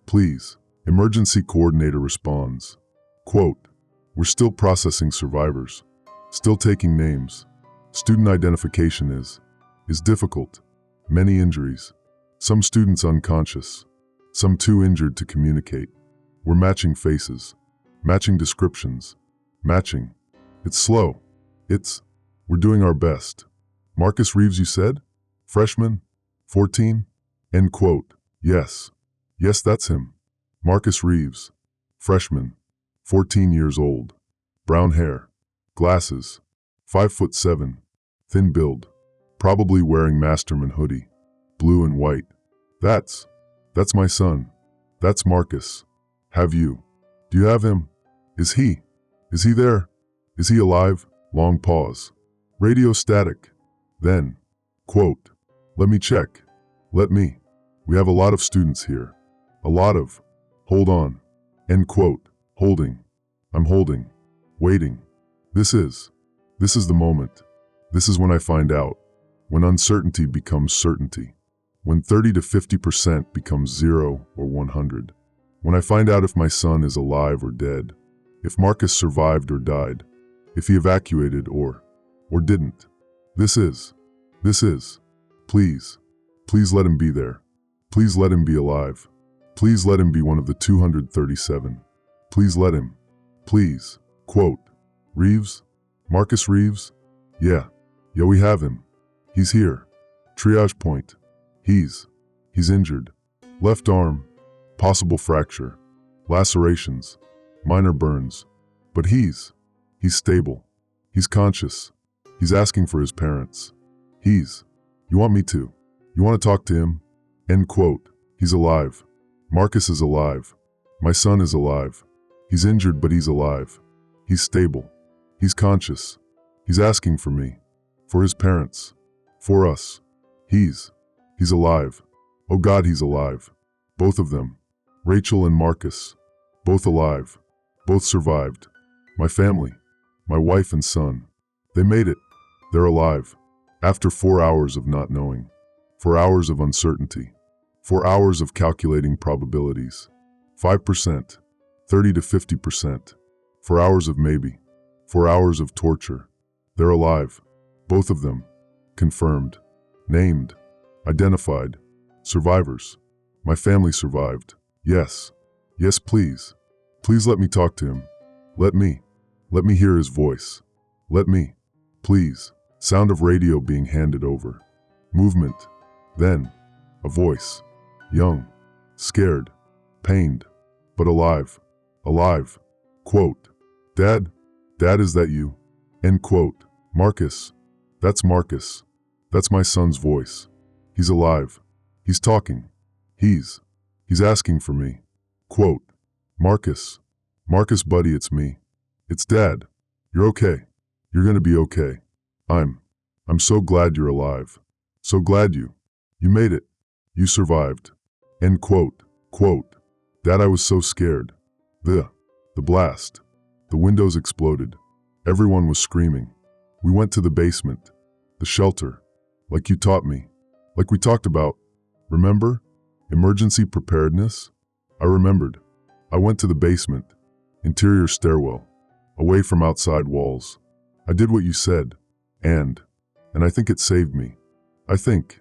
please. Emergency coordinator responds, quote, "We're still processing survivors, still taking names. Student identification is difficult. Many injuries. Some students unconscious. Some too injured to communicate. We're matching faces. Matching descriptions. Matching. It's slow. We're doing our best." Marcus Reeves, you said? Freshman? 14? End quote. Yes, that's him. Marcus Reeves. Freshman. 14 years old. Brown hair. Glasses. 5'7". Thin build. Probably wearing Masterman hoodie. Blue and white. That's my son. That's Marcus. Do you have him? Is he there? Is he alive? Long pause. Radio static. Then, quote, "Let me check. We have a lot of students here. A lot of, hold on." End quote. Holding. I'm holding. Waiting. This is the moment. This is when I find out. When uncertainty becomes certainty. When 30 to 50% becomes 0 or 100. When I find out if my son is alive or dead. If Marcus survived or died. If he evacuated or didn't. This is. Please let him be there. Please let him be alive. Please let him be one of the 237. Please let him. Please. Quote, "Reeves? Marcus Reeves? Yeah, we have him. He's here. Triage point. He's injured. Left arm. Possible fracture. Lacerations. Minor burns. But he's stable. He's conscious. He's asking for his parents. You want to talk to him?" End quote. He's alive. Marcus is alive. My son is alive. He's injured, but he's alive. He's stable. He's conscious. He's asking for me. For his parents. For us. He's alive. Oh God, he's alive. Both of them. Rachel and Marcus. Both alive. Both survived. My family. My wife and son. They made it. They're alive. After 4 hours of not knowing. 4 hours of uncertainty. 4 hours of calculating probabilities. 5%. 30 to 50%. 4 hours of maybe. 4 hours of torture. They're alive. Both of them. Confirmed. Named. Identified. Survivors. My family survived. Yes. Yes, please. Please let me talk to him. Let me hear his voice. Please. Sound of radio being handed over. Movement. Then, a voice. Young. Scared. Pained. But alive. Alive. Quote, Dad, is that you? End quote. Marcus. That's Marcus. That's my son's voice. He's alive. He's talking. He's asking for me. Quote, Marcus, buddy, it's me. It's Dad. You're okay. You're gonna be okay. I'm so glad you're alive. So glad you made it. You survived. End quote. Quote, Dad, I was so scared. The blast. The windows exploded. Everyone was screaming. We went to the basement. The shelter. Like you taught me. Like we talked about. Remember? Emergency preparedness? I remembered. I went to the basement. Interior stairwell. Away from outside walls. I did what you said. And I think it saved me. I think.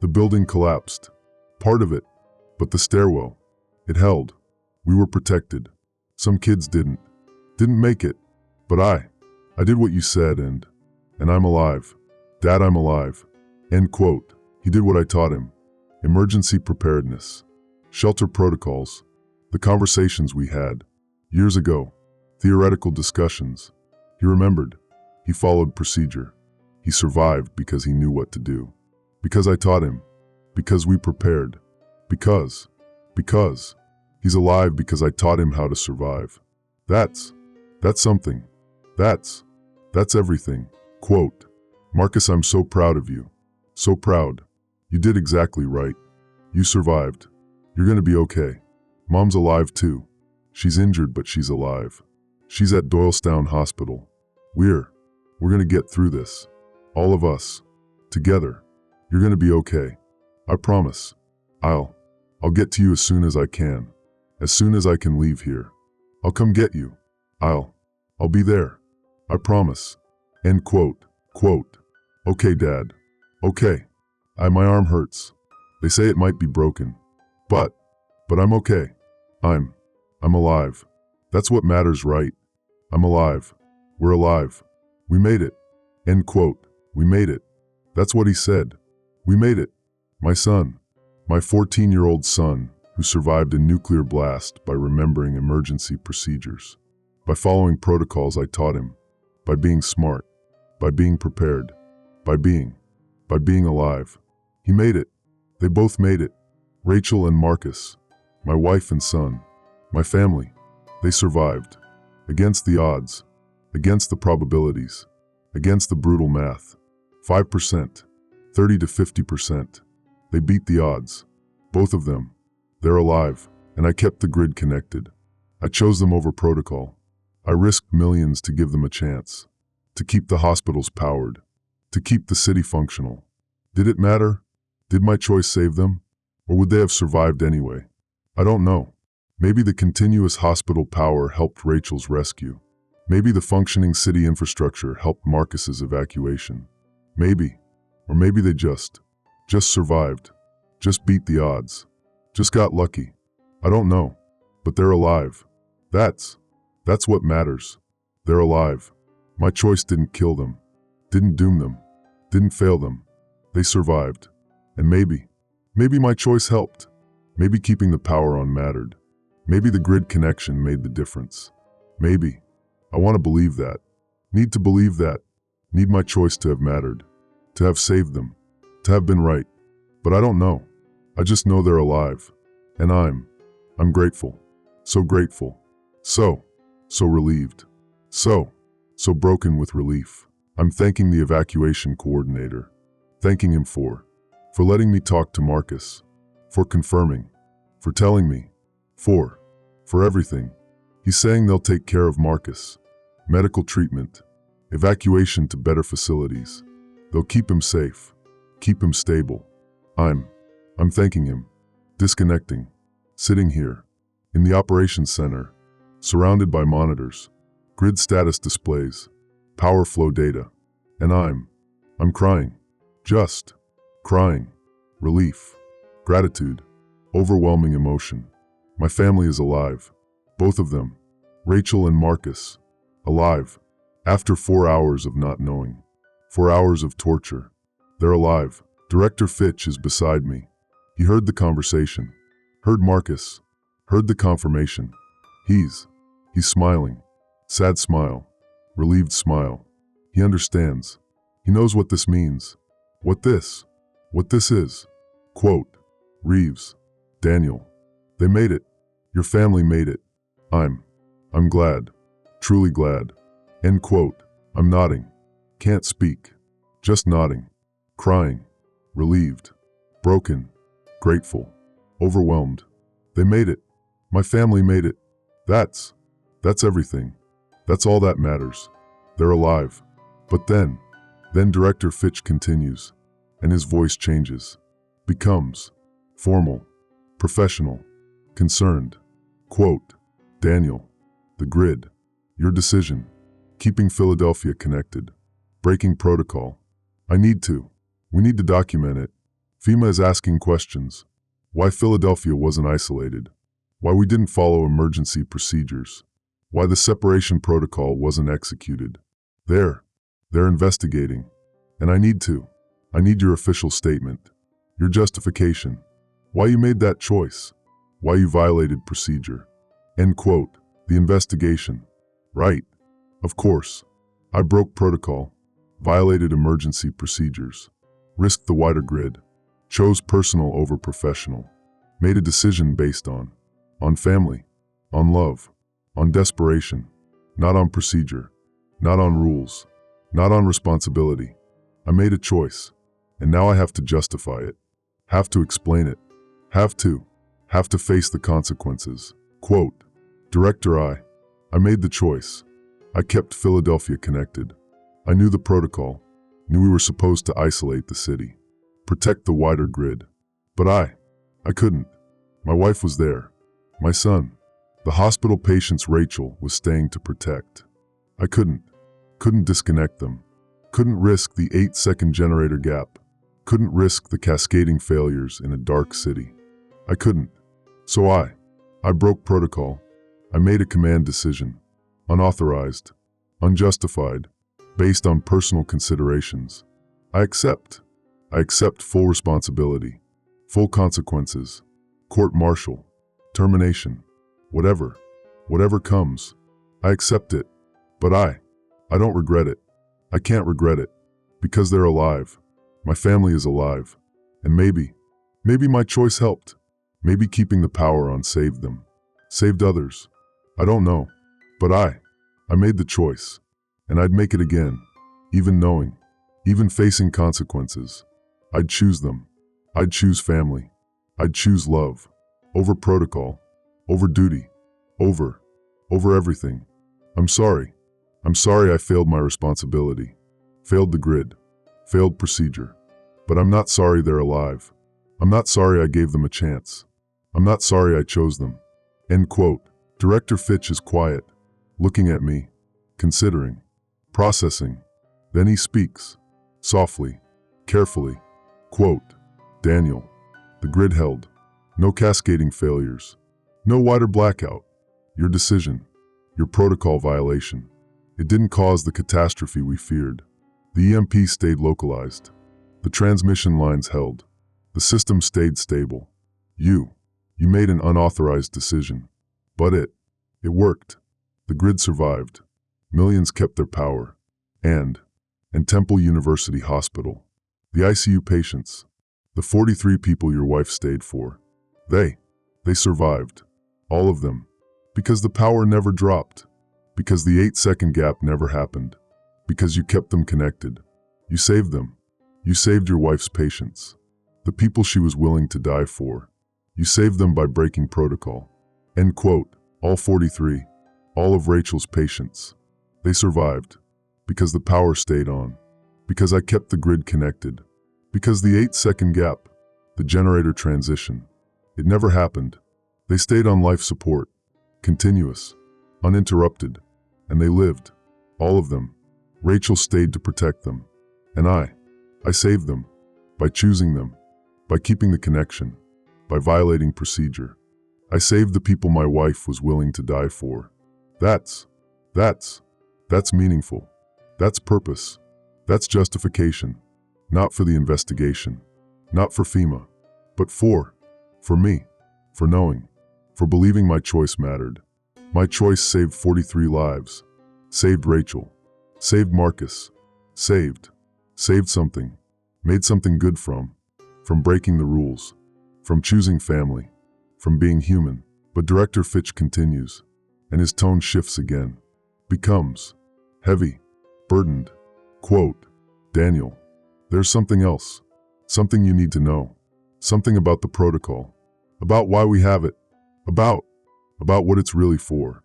The building collapsed. Part of it. But the stairwell. It held. We were protected. Some kids didn't make it. But I did what you said and And I'm alive. Dad, I'm alive. End quote. He did what I taught him. Emergency preparedness. Shelter protocols. The conversations we had. Years ago. Theoretical discussions. He remembered. He followed procedure. He survived because he knew what to do. Because I taught him. Because we prepared. Because. He's alive because I taught him how to survive. That's something. That's everything. Quote, Marcus, I'm so proud of you. So proud. You did exactly right. You survived. You're gonna be okay. Mom's alive too. She's injured, but she's alive. She's at Doylestown Hospital. We're gonna get through this. All of us. Together. You're gonna be okay. I promise. I'll get to you as soon as I can. As soon as I can leave here. I'll come get you. I'll be there. I promise. End quote. Quote. Okay, Dad. Okay. My arm hurts. They say it might be broken. But I'm okay. I'm alive. That's what matters, right? I'm alive. We're alive. We made it. End quote. We made it. That's what he said. We made it. My son. My 14-year-old son, who survived a nuclear blast by remembering emergency procedures, by following protocols I taught him, by being smart, by being prepared, by being alive. He made it. They both made it. Rachel and Marcus, my wife and son, my family, they survived. Against the odds, against the probabilities, against the brutal math. 5%, 30 to 50%. They beat the odds. Both of them. They're alive, and I kept the grid connected. I chose them over protocol. I risked millions to give them a chance. To keep the hospitals powered. To keep the city functional. Did it matter? Did my choice save them? Or would they have survived anyway? I don't know. Maybe the continuous hospital power helped Rachel's rescue. Maybe the functioning city infrastructure helped Marcus's evacuation. Maybe. Or maybe they just survived. Just beat the odds. Just got lucky. I don't know. But they're alive. That's what matters. They're alive. My choice didn't kill them. Didn't doom them. Didn't fail them. They survived. And maybe my choice helped. Maybe keeping the power on mattered. Maybe the grid connection made the difference. Maybe. I want to believe that. Need to believe that. Need my choice to have mattered. To have saved them. To have been right. But I don't know. I just know they're alive. And I'm grateful. So grateful. So relieved. So broken with relief. I'm thanking the evacuation coordinator. Thanking him for letting me talk to Marcus. For confirming. For telling me. For everything. He's saying they'll take care of Marcus. Medical treatment. Evacuation to better facilities. They'll keep him safe. Keep him stable. I'm thanking him. Disconnecting. Sitting here. In the operations center. Surrounded by monitors. Grid status displays. Power flow data. And I'm crying. Just crying. Relief. Gratitude. Overwhelming emotion. My family is alive. Both of them. Rachel and Marcus. Alive. After 4 hours of not knowing. 4 hours of torture. They're alive. Director Fitch is beside me. He heard the conversation. Heard Marcus. Heard the confirmation. He's smiling. Sad smile. Relieved smile. He understands. He knows what this means. What this is. Quote, Reeves. Daniel. They made it. Your family made it. I'm glad. Truly glad. End quote. I'm nodding. Can't speak. Just nodding. Crying. Relieved. Broken. Grateful. Overwhelmed. They made it. My family made it. That's everything. That's all that matters. They're alive. But then Director Fitch continues, and his voice changes. Becomes formal. Professional. Concerned. Quote, Daniel. The grid. Your decision. Keeping Philadelphia connected. Breaking protocol. We need to document it. FEMA is asking questions. Why Philadelphia wasn't isolated. Why we didn't follow emergency procedures. Why the separation protocol wasn't executed. They're They're investigating. And I need your official statement. Your justification. Why you made that choice. Why you violated procedure. End quote. The investigation. Right. Of course. I broke protocol. Violated emergency procedures. Risked the wider grid. Chose personal over professional. Made a decision based on family, on love, on desperation, not on procedure, not on rules, not on responsibility. I made a choice, and now I have to justify it, have to explain it, have to face the consequences. Quote, Director, I made the choice. I kept Philadelphia connected. I knew the protocol, knew we were supposed to isolate the city, protect the wider grid. But I couldn't. My wife was there. My son. The hospital patients Rachel was staying to protect. I couldn't disconnect them. Couldn't risk the 8-second generator gap. Couldn't risk the cascading failures in a dark city. I couldn't. So I broke protocol. I made a command decision. Unauthorized. Unjustified. Based on personal considerations. I accept full responsibility. Full consequences. Court-martial. Termination. Whatever comes. I accept it. But I don't regret it. I can't regret it. Because they're alive. My family is alive. And maybe my choice helped. Maybe keeping the power on saved them. Saved others. I don't know. But I made the choice. And I'd make it again. Even facing consequences. I'd choose them. I'd choose family. I'd choose love. Over protocol. Over duty. Over everything. I'm sorry. I failed my responsibility. Failed the grid. Failed procedure. But I'm not sorry they're alive. I'm not sorry I gave them a chance. I'm not sorry I chose them. End quote. Director Fitch is quiet, looking at me, considering, processing. Then he speaks, softly, carefully. Quote, Daniel, the grid held. No cascading failures. No wider blackout. Your decision. Your protocol violation. It didn't cause the catastrophe we feared. The EMP stayed localized. The transmission lines held. The system stayed stable. You made an unauthorized decision. But it worked. The grid survived. Millions kept their power. And Temple University Hospital. The ICU patients. The 43 people your wife stayed for. They survived. All of them. Because the power never dropped. Because the 8-second gap never happened. Because you kept them connected. You saved them. You saved your wife's patients. The people she was willing to die for. You saved them by breaking protocol. End quote. All 43. All of Rachel's patients. They survived. Because the power stayed on. Because I kept the grid connected. Because the 8-second gap. The generator transition. It never happened. They stayed on life support. Continuous. Uninterrupted. And they lived. All of them. Rachel stayed to protect them. And I saved them. By choosing them. By keeping the connection. By violating procedure. I saved the people my wife was willing to die for. That's meaningful. That's purpose. That's justification. Not for the investigation. Not for FEMA. But for me. For knowing. For believing my choice mattered. My choice saved 43 lives. Saved Rachel. Saved Marcus. Saved something. Made something good from breaking the rules. From choosing family. From being human. But Director Fitch continues. And his tone shifts again. Becomes heavy. Burdened. Quote, Daniel, there's something else. Something you need to know. Something about the protocol. About why we have it. About what it's really for.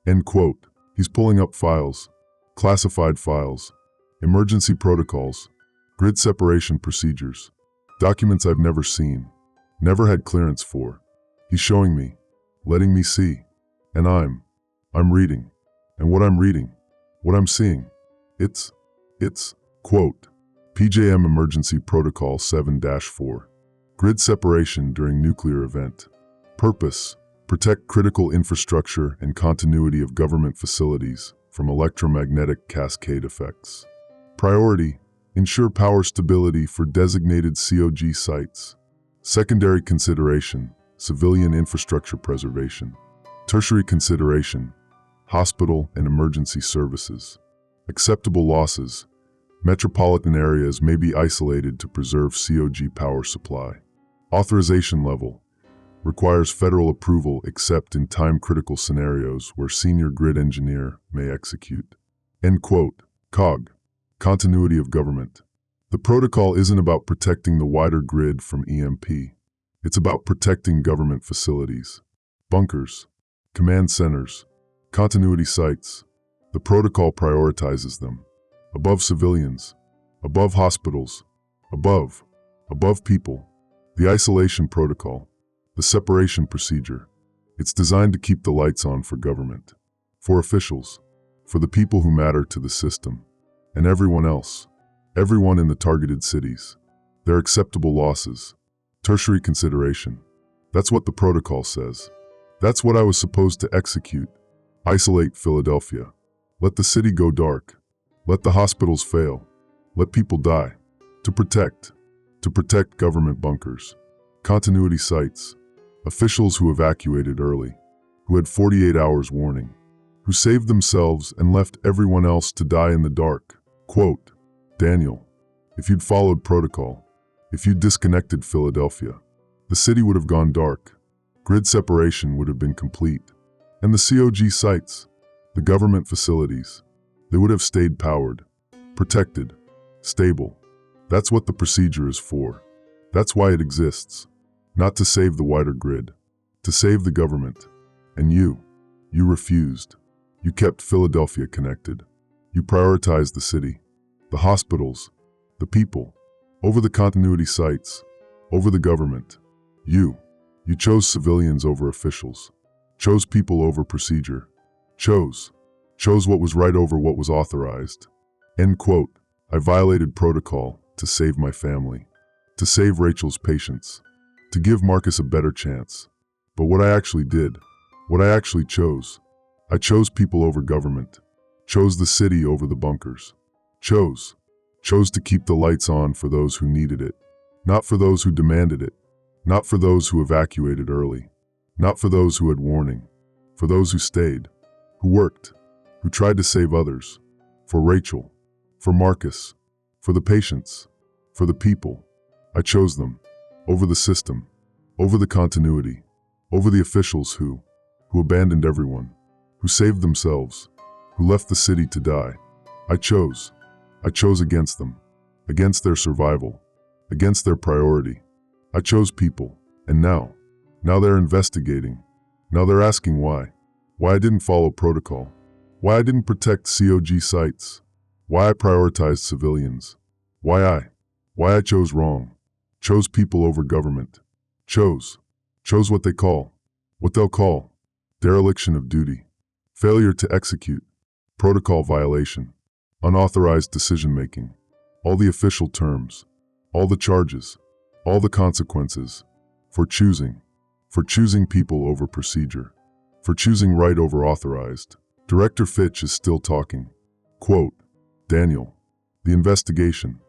End quote. He's pulling up files. Classified files. Emergency protocols. Grid separation procedures. Documents I've never seen. Never had clearance for. He's showing me. Letting me see. And I'm reading. And what I'm reading. What I'm seeing. It's, quote, PJM Emergency Protocol 7-4. Grid separation during nuclear event. Purpose, protect critical infrastructure and continuity of government facilities from electromagnetic cascade effects. Priority: ensure power stability for designated COG sites. Secondary consideration: civilian infrastructure preservation. Tertiary consideration: hospital and emergency services. Acceptable losses: metropolitan areas may be isolated to preserve COG power supply. Authorization level: requires federal approval except in time-critical scenarios where senior grid engineer may execute. End quote. COG: continuity of government. The protocol isn't about protecting the wider grid from EMP. It's about protecting government facilities, bunkers, command centers, continuity sites. The protocol prioritizes them. Above civilians, above hospitals, above people. The isolation protocol, the separation procedure. It's designed to keep the lights on for government, for officials, for the people who matter to the system, and everyone else, everyone in the targeted cities. Their acceptable losses. Tertiary consideration. That's what the protocol says. That's what I was supposed to execute. Isolate Philadelphia. Let the city go dark. Let the hospitals fail. Let people die. To protect government bunkers. Continuity sites. Officials who evacuated early, who had 48 hours warning, who saved themselves and left everyone else to die in the dark. Quote, Daniel, if you'd followed protocol, if you'd disconnected Philadelphia, the city would have gone dark. Grid separation would have been complete. And the COG sites, the government facilities, they would have stayed powered, protected, stable. That's what the procedure is for. That's why it exists. Not to save the wider grid, to save the government. And you refused. You kept Philadelphia connected. You prioritized the city, the hospitals, the people, over the continuity sites, over the government. You chose civilians over officials, chose people over procedure, chose what was right over what was authorized. End quote. I violated protocol to save my family, to save Rachel's patients, to give Marcus a better chance. But what I actually did, what I actually chose, I chose people over government, chose the city over the bunkers, chose to keep the lights on for those who needed it, not for those who demanded it, not for those who evacuated early, not for those who had warning, for those who stayed, who worked, who tried to save others, for Rachel, for Marcus, for the patients, for the people. I chose them, over the system, over the continuity, over the officials who abandoned everyone, who saved themselves, who left the city to die. I chose against them, against their survival, against their priority. I chose people, and now they're investigating. Now they're asking why I didn't follow protocol, why I didn't protect COG sites, why I prioritized civilians, why I chose wrong, chose people over government, chose what they'll call dereliction of duty, failure to execute, protocol violation, unauthorized decision-making, all the official terms, all the charges, all the consequences, for choosing people over procedure, for choosing right over authorized. Director Fitch is still talking. Quote, Daniel, the investigation.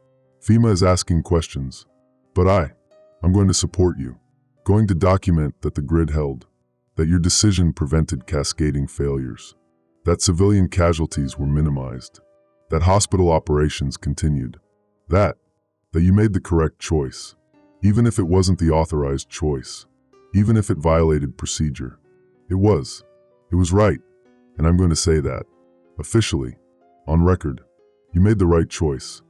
FEMA is asking questions, but I'm going to support you, going to document that the grid held, that your decision prevented cascading failures, that civilian casualties were minimized, that hospital operations continued, that you made the correct choice, even if it wasn't the authorized choice, even if it violated procedure. It was right, and I'm going to say that, officially, on record, you made the right choice.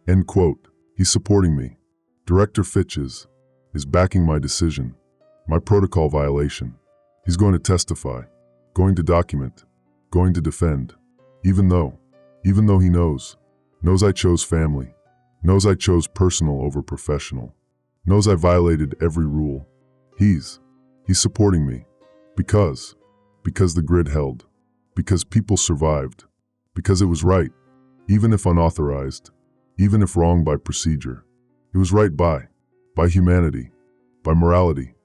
End quote. He's supporting me. Director Fitch is backing my decision, my protocol violation. He's going to testify, going to document, going to defend, even though he knows I chose family, knows I chose personal over professional, knows I violated every rule. He's supporting me because the grid held, because people survived, because it was right, even if unauthorized, even if wrong by procedure. It was right by humanity, by morality,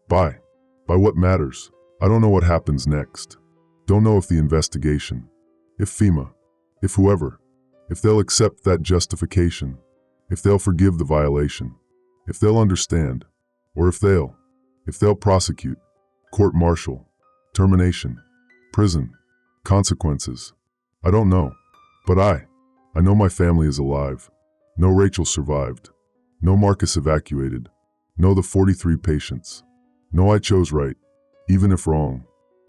by what matters. I don't know what happens next. Don't know if the investigation, if FEMA, if whoever, if they'll accept that justification, if they'll forgive the violation, if they'll understand, or if they'll prosecute, court-martial, termination, prison, consequences. I don't know, but I know my family is alive. No Rachel survived. No Marcus evacuated. No the 43 patients. No I chose right, even if wrong,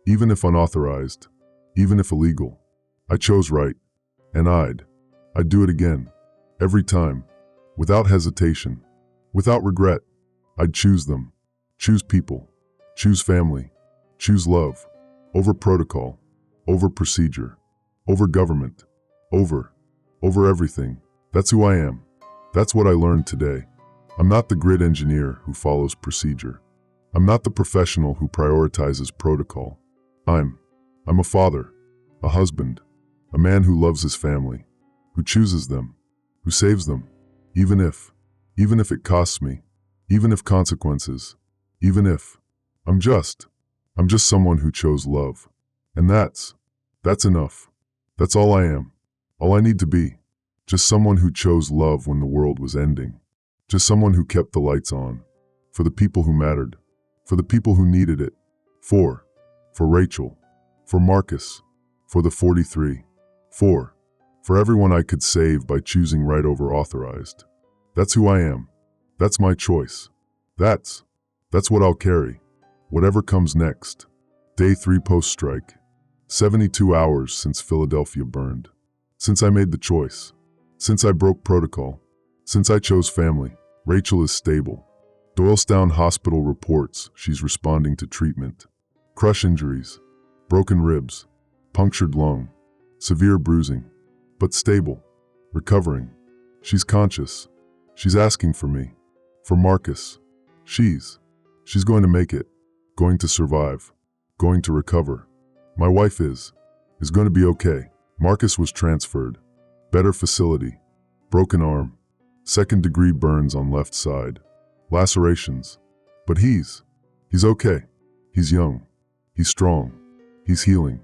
even if unauthorized, even if illegal. I chose right, and I'd do it again. Every time, without hesitation, without regret. I'd choose them, choose people, choose family, choose love, over protocol, over procedure, over government, over everything. That's who I am. That's what I learned today. I'm not the grid engineer who follows procedure. I'm not the professional who prioritizes protocol. I'm a father, a husband, a man who loves his family, who chooses them, who saves them, even if it costs me, even if consequences, even if I'm just someone who chose love. And that's enough. That's all I am. All I need to be. Just someone who chose love when the world was ending. Just someone who kept the lights on. For the people who mattered. For the people who needed it. For Rachel. For Marcus. For the 43. For everyone I could save by choosing right over authorized. That's who I am. That's my choice. That's what I'll carry. Whatever comes next. Day 3 post-strike. 72 hours since Philadelphia burned. Since I made the choice. Since I broke protocol. Since I chose family. Rachel is stable. Doylestown Hospital reports she's responding to treatment. Crush injuries. Broken ribs. Punctured lung. Severe bruising. But stable. Recovering. She's conscious. She's asking for me. For Marcus. She's going to make it. Going to survive. Going to recover. My wife is going to be okay. Marcus was transferred. Better facility. Broken arm. Second-degree burns on left side. Lacerations. But he's okay. He's young. He's strong. He's healing.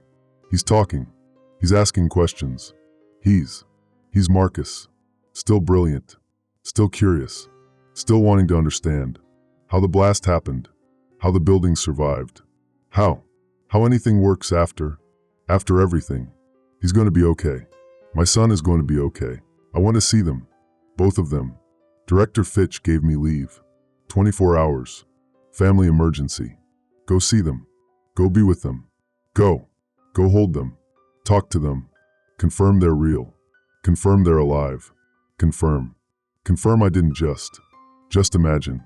He's talking. He's asking questions. He's Marcus. Still brilliant. Still curious. Still wanting to understand. How the blast happened. How the building survived. How anything works after everything. He's going to be okay. My son is going to be okay. I want to see them. Both of them. Director Fitch gave me leave. 24 hours. Family emergency. Go see them. Go be with them. Go hold them. Talk to them. Confirm they're real. Confirm they're alive. Confirm I didn't just imagine.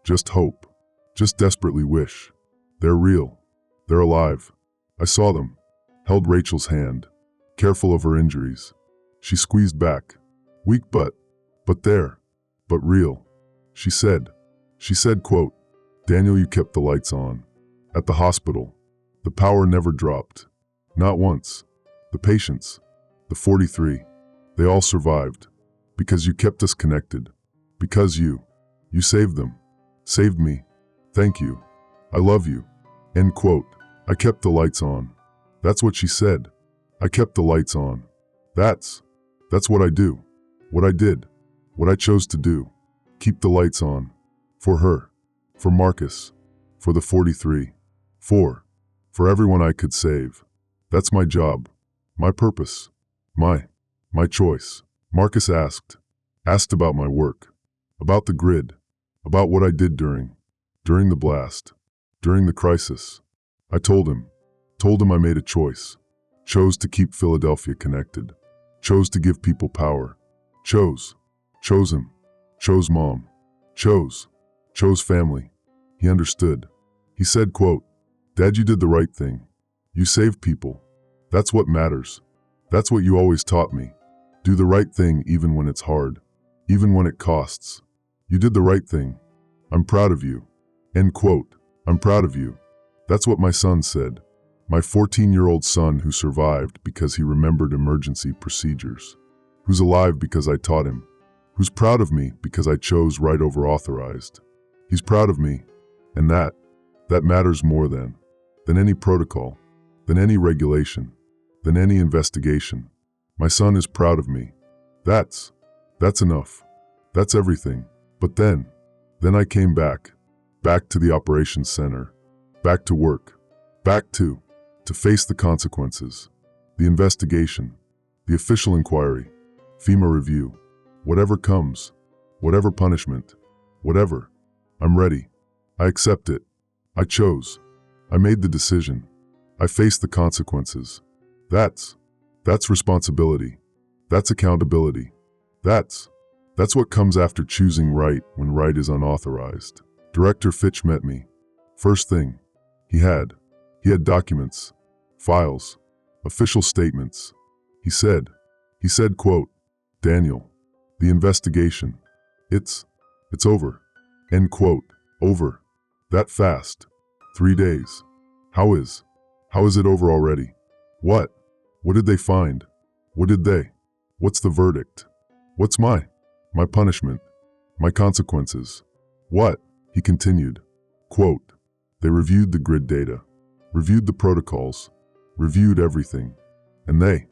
Just hope. Just desperately wish. They're real. They're alive. I saw them. Held Rachel's hand. Careful of her injuries. She squeezed back. Weak but there. But real. She said, quote, Daniel, you kept the lights on. At the hospital. The power never dropped. Not once. The patients. The 43. They all survived. Because you kept us connected. Because you saved them. Saved me. Thank you. I love you. End quote. I kept the lights on. That's what she said. I kept the lights on. That's what I do. What I did. What I chose to do. Keep the lights on. For her. For Marcus. For the 43. For everyone I could save. That's my job. My purpose. My choice. Marcus asked about my work. About the grid. About what I did during the blast. During the crisis. I told him I made a choice. Chose to keep Philadelphia connected. Chose to give people power. Chose him. Chose mom. Chose family. He understood. He said, quote, Dad, you did the right thing. You saved people. That's what matters. That's what you always taught me. Do the right thing even when it's hard. Even when it costs. You did the right thing. I'm proud of you. End quote. I'm proud of you. That's what my son said. My 14-year-old son who survived because he remembered emergency procedures. Who's alive because I taught him. Who's proud of me because I chose right over authorized. He's proud of me. And that matters more than any protocol, than any regulation, than any investigation. My son is proud of me. That's enough. That's everything. But then I came back to the operations center, back to work, back to face the consequences, the investigation, the official inquiry, FEMA review, whatever comes, whatever punishment, whatever. I'm ready. I accept it. I chose. I made the decision. I faced the consequences. That's responsibility. That's accountability. That's what comes after choosing right when right is unauthorized. Director Fitch met me. First thing, he had documents, files, official statements. He said, quote, "Daniel, the investigation, it's over." End quote. Over. That fast. 3 days. How is it over already? What did they find? What's the verdict? What's my punishment? My consequences? What? He continued. Quote, "They reviewed the grid data, reviewed the protocols, reviewed everything, and they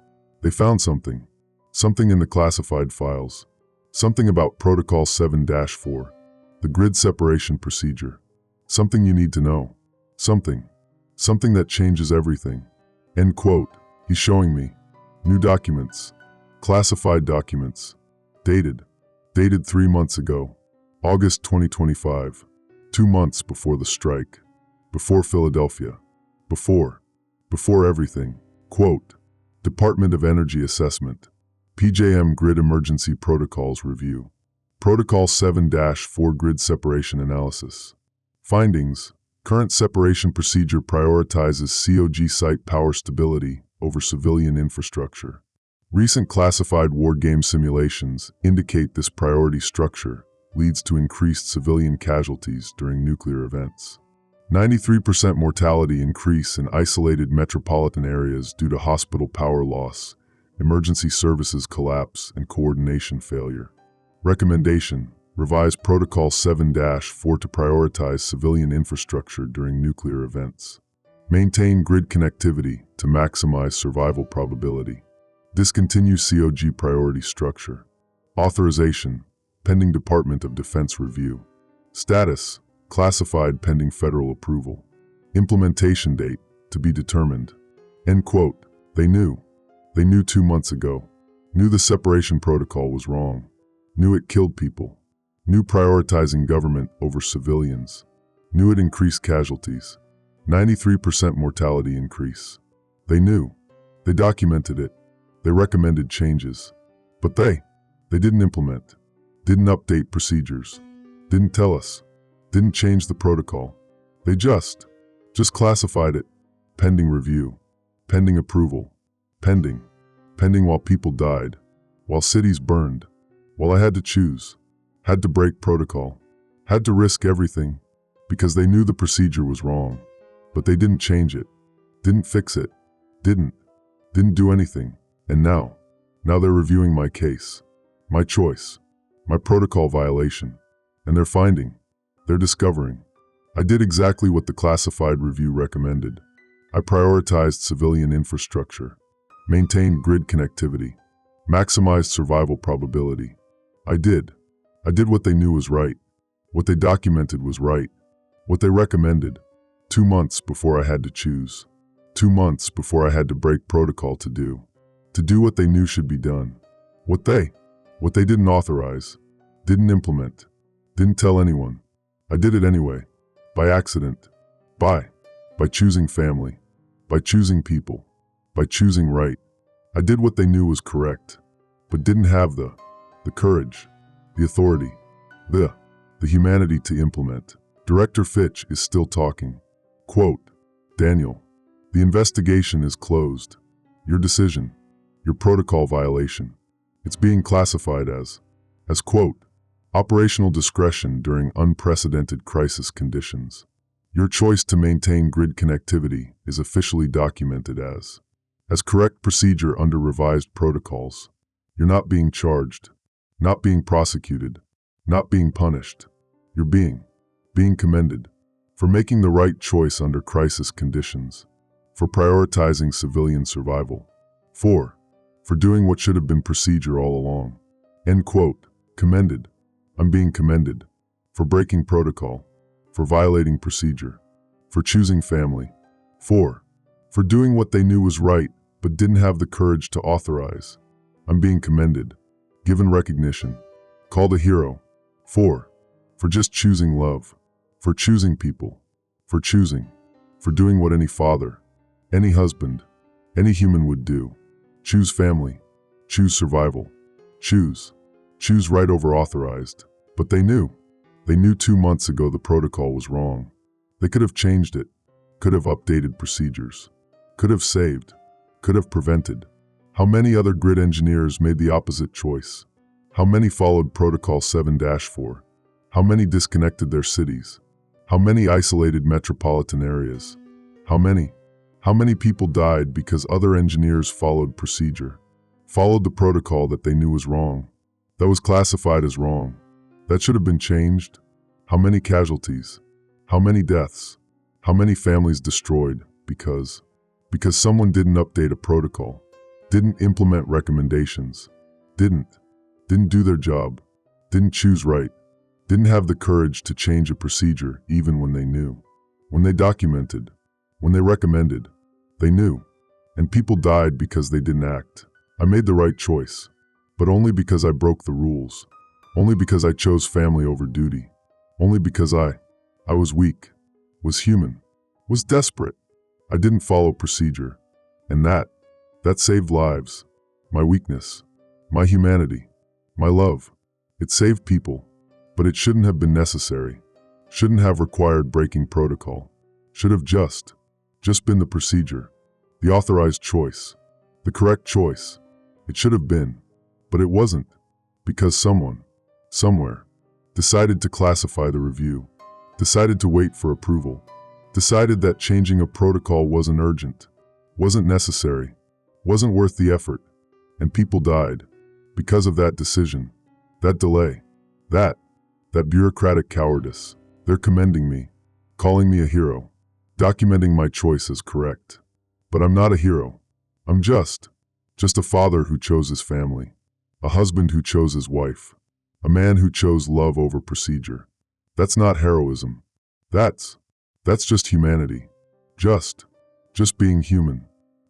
found something in the classified files, something about Protocol 7-4, the grid separation procedure, something you need to know, something that changes everything." End quote. He's showing me new documents, classified documents, dated 3 months ago, August 2025, 2 months before the strike, before Philadelphia, before everything. Quote, "Department of Energy Assessment, PJM Grid Emergency Protocols Review, Protocol 7-4 Grid Separation Analysis. Findings, current separation procedure prioritizes COG site power stability over civilian infrastructure. Recent classified war game simulations indicate this priority structure leads to increased civilian casualties during nuclear events. 93% mortality increase in isolated metropolitan areas due to hospital power loss, emergency services collapse, and coordination failure. Recommendation: revise Protocol 7-4 to prioritize civilian infrastructure during nuclear events. Maintain grid connectivity to maximize survival probability. Discontinue COG priority structure. Authorization: pending Department of Defense review. Status: classified pending federal approval. Implementation date to be determined." End quote. They knew 2 months ago. Knew the separation protocol was wrong. Knew it killed people. Knew prioritizing government over civilians. Knew it increased casualties. 93% mortality increase. They knew. They documented it. They recommended changes. But they didn't implement. Didn't update procedures. Didn't tell us. Didn't change the protocol. They just classified it. Pending review. Pending approval. Pending while people died. While cities burned. While I had to choose. Had to break protocol. Had to risk everything. Because they knew the procedure was wrong. But they didn't change it. Didn't fix it. Didn't do anything. And now they're reviewing my case. My choice. My protocol violation. And they're finding. They're discovering. I did exactly what the classified review recommended. I prioritized civilian infrastructure. Maintained grid connectivity. Maximized survival probability. I did what they knew was right. What they documented was right. What they recommended. 2 months before I had to choose. 2 months before I had to break protocol to do what they knew should be done. What they didn't authorize, didn't implement, didn't tell anyone. I did it anyway. By accident. By choosing family. By choosing people. By choosing right. I did what they knew was correct, but didn't have the courage, the authority, the humanity to implement. Director Fitch is still talking. Quote, "Daniel, the investigation is closed. Your decision, your protocol violation, it's being classified as quote, operational discretion during unprecedented crisis conditions. Your choice to maintain grid connectivity is officially documented as correct procedure under revised protocols. You're not being charged, not being prosecuted, not being punished. You're being commended for making the right choice under crisis conditions, for prioritizing civilian survival, for For doing what should have been procedure all along. End quote. Commended. I'm being commended. For breaking protocol. For violating procedure. For choosing family. 4. For doing what they knew was right, but didn't have the courage to authorize. I'm being commended. Given recognition. Called a hero. 4. For just choosing love. For choosing people. For choosing. For doing what any father, any husband, any human would do. Choose family. Choose survival. Choose. Choose right over authorized. But they knew. They knew 2 months ago the protocol was wrong. They could have changed it. Could have updated procedures. Could have saved. Could have prevented. How many other grid engineers made the opposite choice? How many followed Protocol 7-4? How many disconnected their cities? How many isolated metropolitan areas? How many? How many people died because other engineers followed procedure? Followed the protocol that they knew was wrong, that was classified as wrong, that should have been changed? How many casualties? How many deaths? How many families destroyed because someone didn't update a protocol, didn't implement recommendations, didn't do their job, didn't choose right, didn't have the courage to change a procedure even when they knew. When they documented, when they recommended, they knew. And people died because they didn't act. I made the right choice, but only because I broke the rules. Only because I chose family over duty. Only because I was weak, was human, was desperate. I didn't follow procedure. And that saved lives. My weakness, my humanity, my love. It saved people. But it shouldn't have been necessary. Shouldn't have required breaking protocol. Should have just been the procedure. The authorized choice. The correct choice. It should have been. But it wasn't. Because someone, somewhere, decided to classify the review. Decided to wait for approval. Decided that changing a protocol wasn't urgent. Wasn't necessary. Wasn't worth the effort. And people died. Because of that decision. That delay. That bureaucratic cowardice. They're commending me, calling me a hero, documenting my choice as correct. But I'm not a hero. I'm just a father who chose his family, a husband who chose his wife, a man who chose love over procedure. That's not heroism. That's just humanity. Just being human.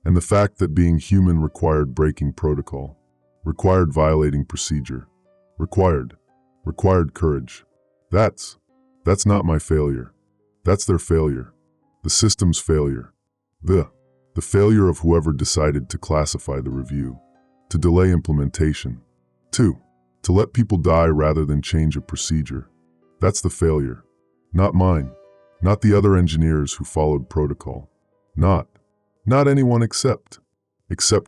And the fact that being human required breaking protocol, required violating procedure, required courage. That's not my failure. That's their failure. The system's failure. The failure of whoever decided to classify the review, to delay implementation, to let people die rather than change a procedure. That's the failure. Not mine. Not the other engineers who followed protocol. Not anyone except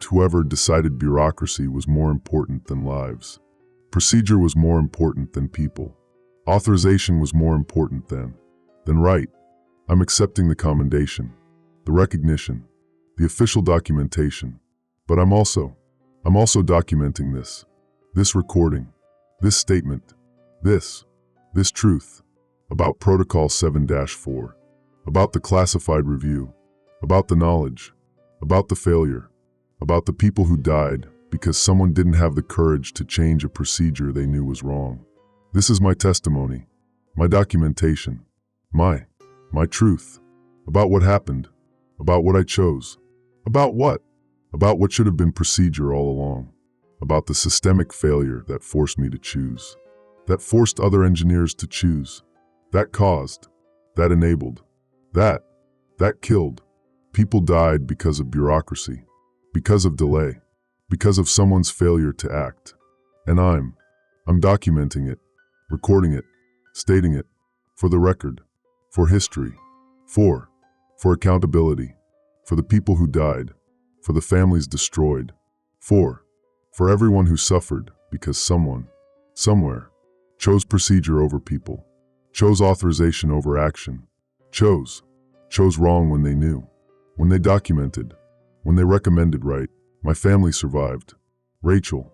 whoever decided bureaucracy was more important than lives. Procedure was more important than people. Authorization was more important than right. I'm accepting the commendation, the recognition, the official documentation. But I'm also documenting this recording, this statement, this truth about Protocol 7-4, about the classified review, about the knowledge, about the failure, about the people who died because someone didn't have the courage to change a procedure they knew was wrong. This is my testimony, my documentation, my truth, about what happened, about what I chose, about what should have been procedure all along, about the systemic failure that forced me to choose, that forced other engineers to choose, that caused, that enabled, that killed. People died because of bureaucracy, because of delay, because of someone's failure to act. And I'm documenting it, recording it, stating it, for the record, for history, for accountability, for the people who died, for the families destroyed, for everyone who suffered because someone, somewhere, chose procedure over people, chose authorization over action, chose wrong when they knew, when they documented, when they recommended right. My family survived. Rachel,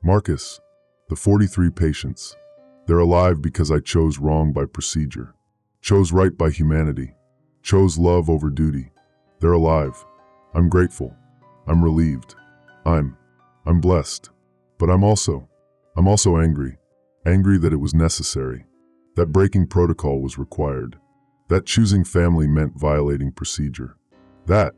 Marcus, the 43 patients. They're alive because I chose wrong by procedure, chose right by humanity, chose love over duty. They're alive. I'm grateful. I'm relieved. I'm I'm blessed. But I'm also angry. Angry that it was necessary. That breaking protocol was required. That choosing family meant violating procedure. That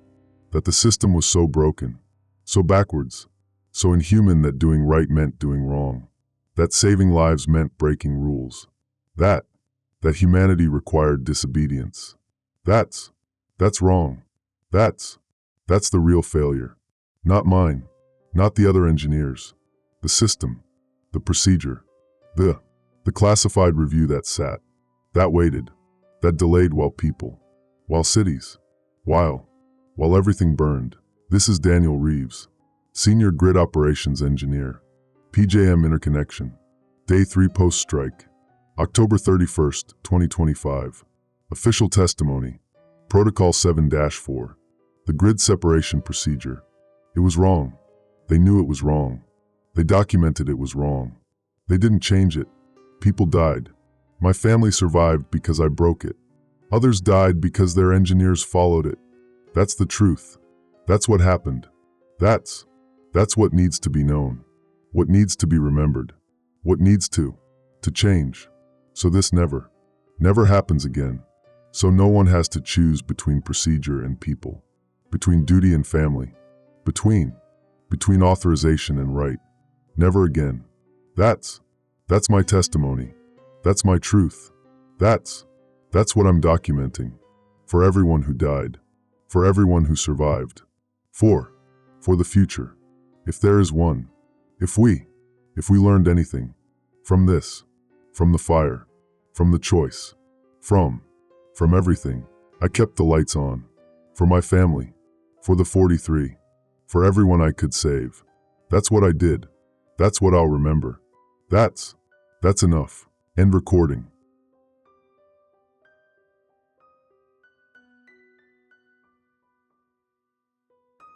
the system was so broken, so backwards, so inhuman that doing right meant doing wrong. That saving lives meant breaking rules. That humanity required disobedience. That's wrong. That's the real failure. Not mine, not the other engineers. The system, the procedure, the classified review that sat, that waited, that delayed while cities, while everything burned. This is Daniel Reeves, Senior Grid Operations Engineer, PJM Interconnection, Day 3 Post-Strike, October 31st, 2025. Official Testimony, Protocol 7-4, the Grid Separation Procedure. It was wrong. They knew it was wrong. They documented it was wrong. They didn't change it. People died. My family survived because I broke it. Others died because their engineers followed it. That's the truth. That's what happened. That's what needs to be known. What needs to be remembered. What needs to change. So this never happens again. So no one has to choose between procedure and people, between duty and family, between authorization and right. Never again. That's my testimony. That's my truth. That's what I'm documenting. For everyone who died. For everyone who survived. For the future. If there is one. If we learned anything. From this. From the fire. From the choice. From everything. I kept the lights on. For my family. For the 43. For everyone I could save. That's what I did. That's what I'll remember. That's enough. End recording.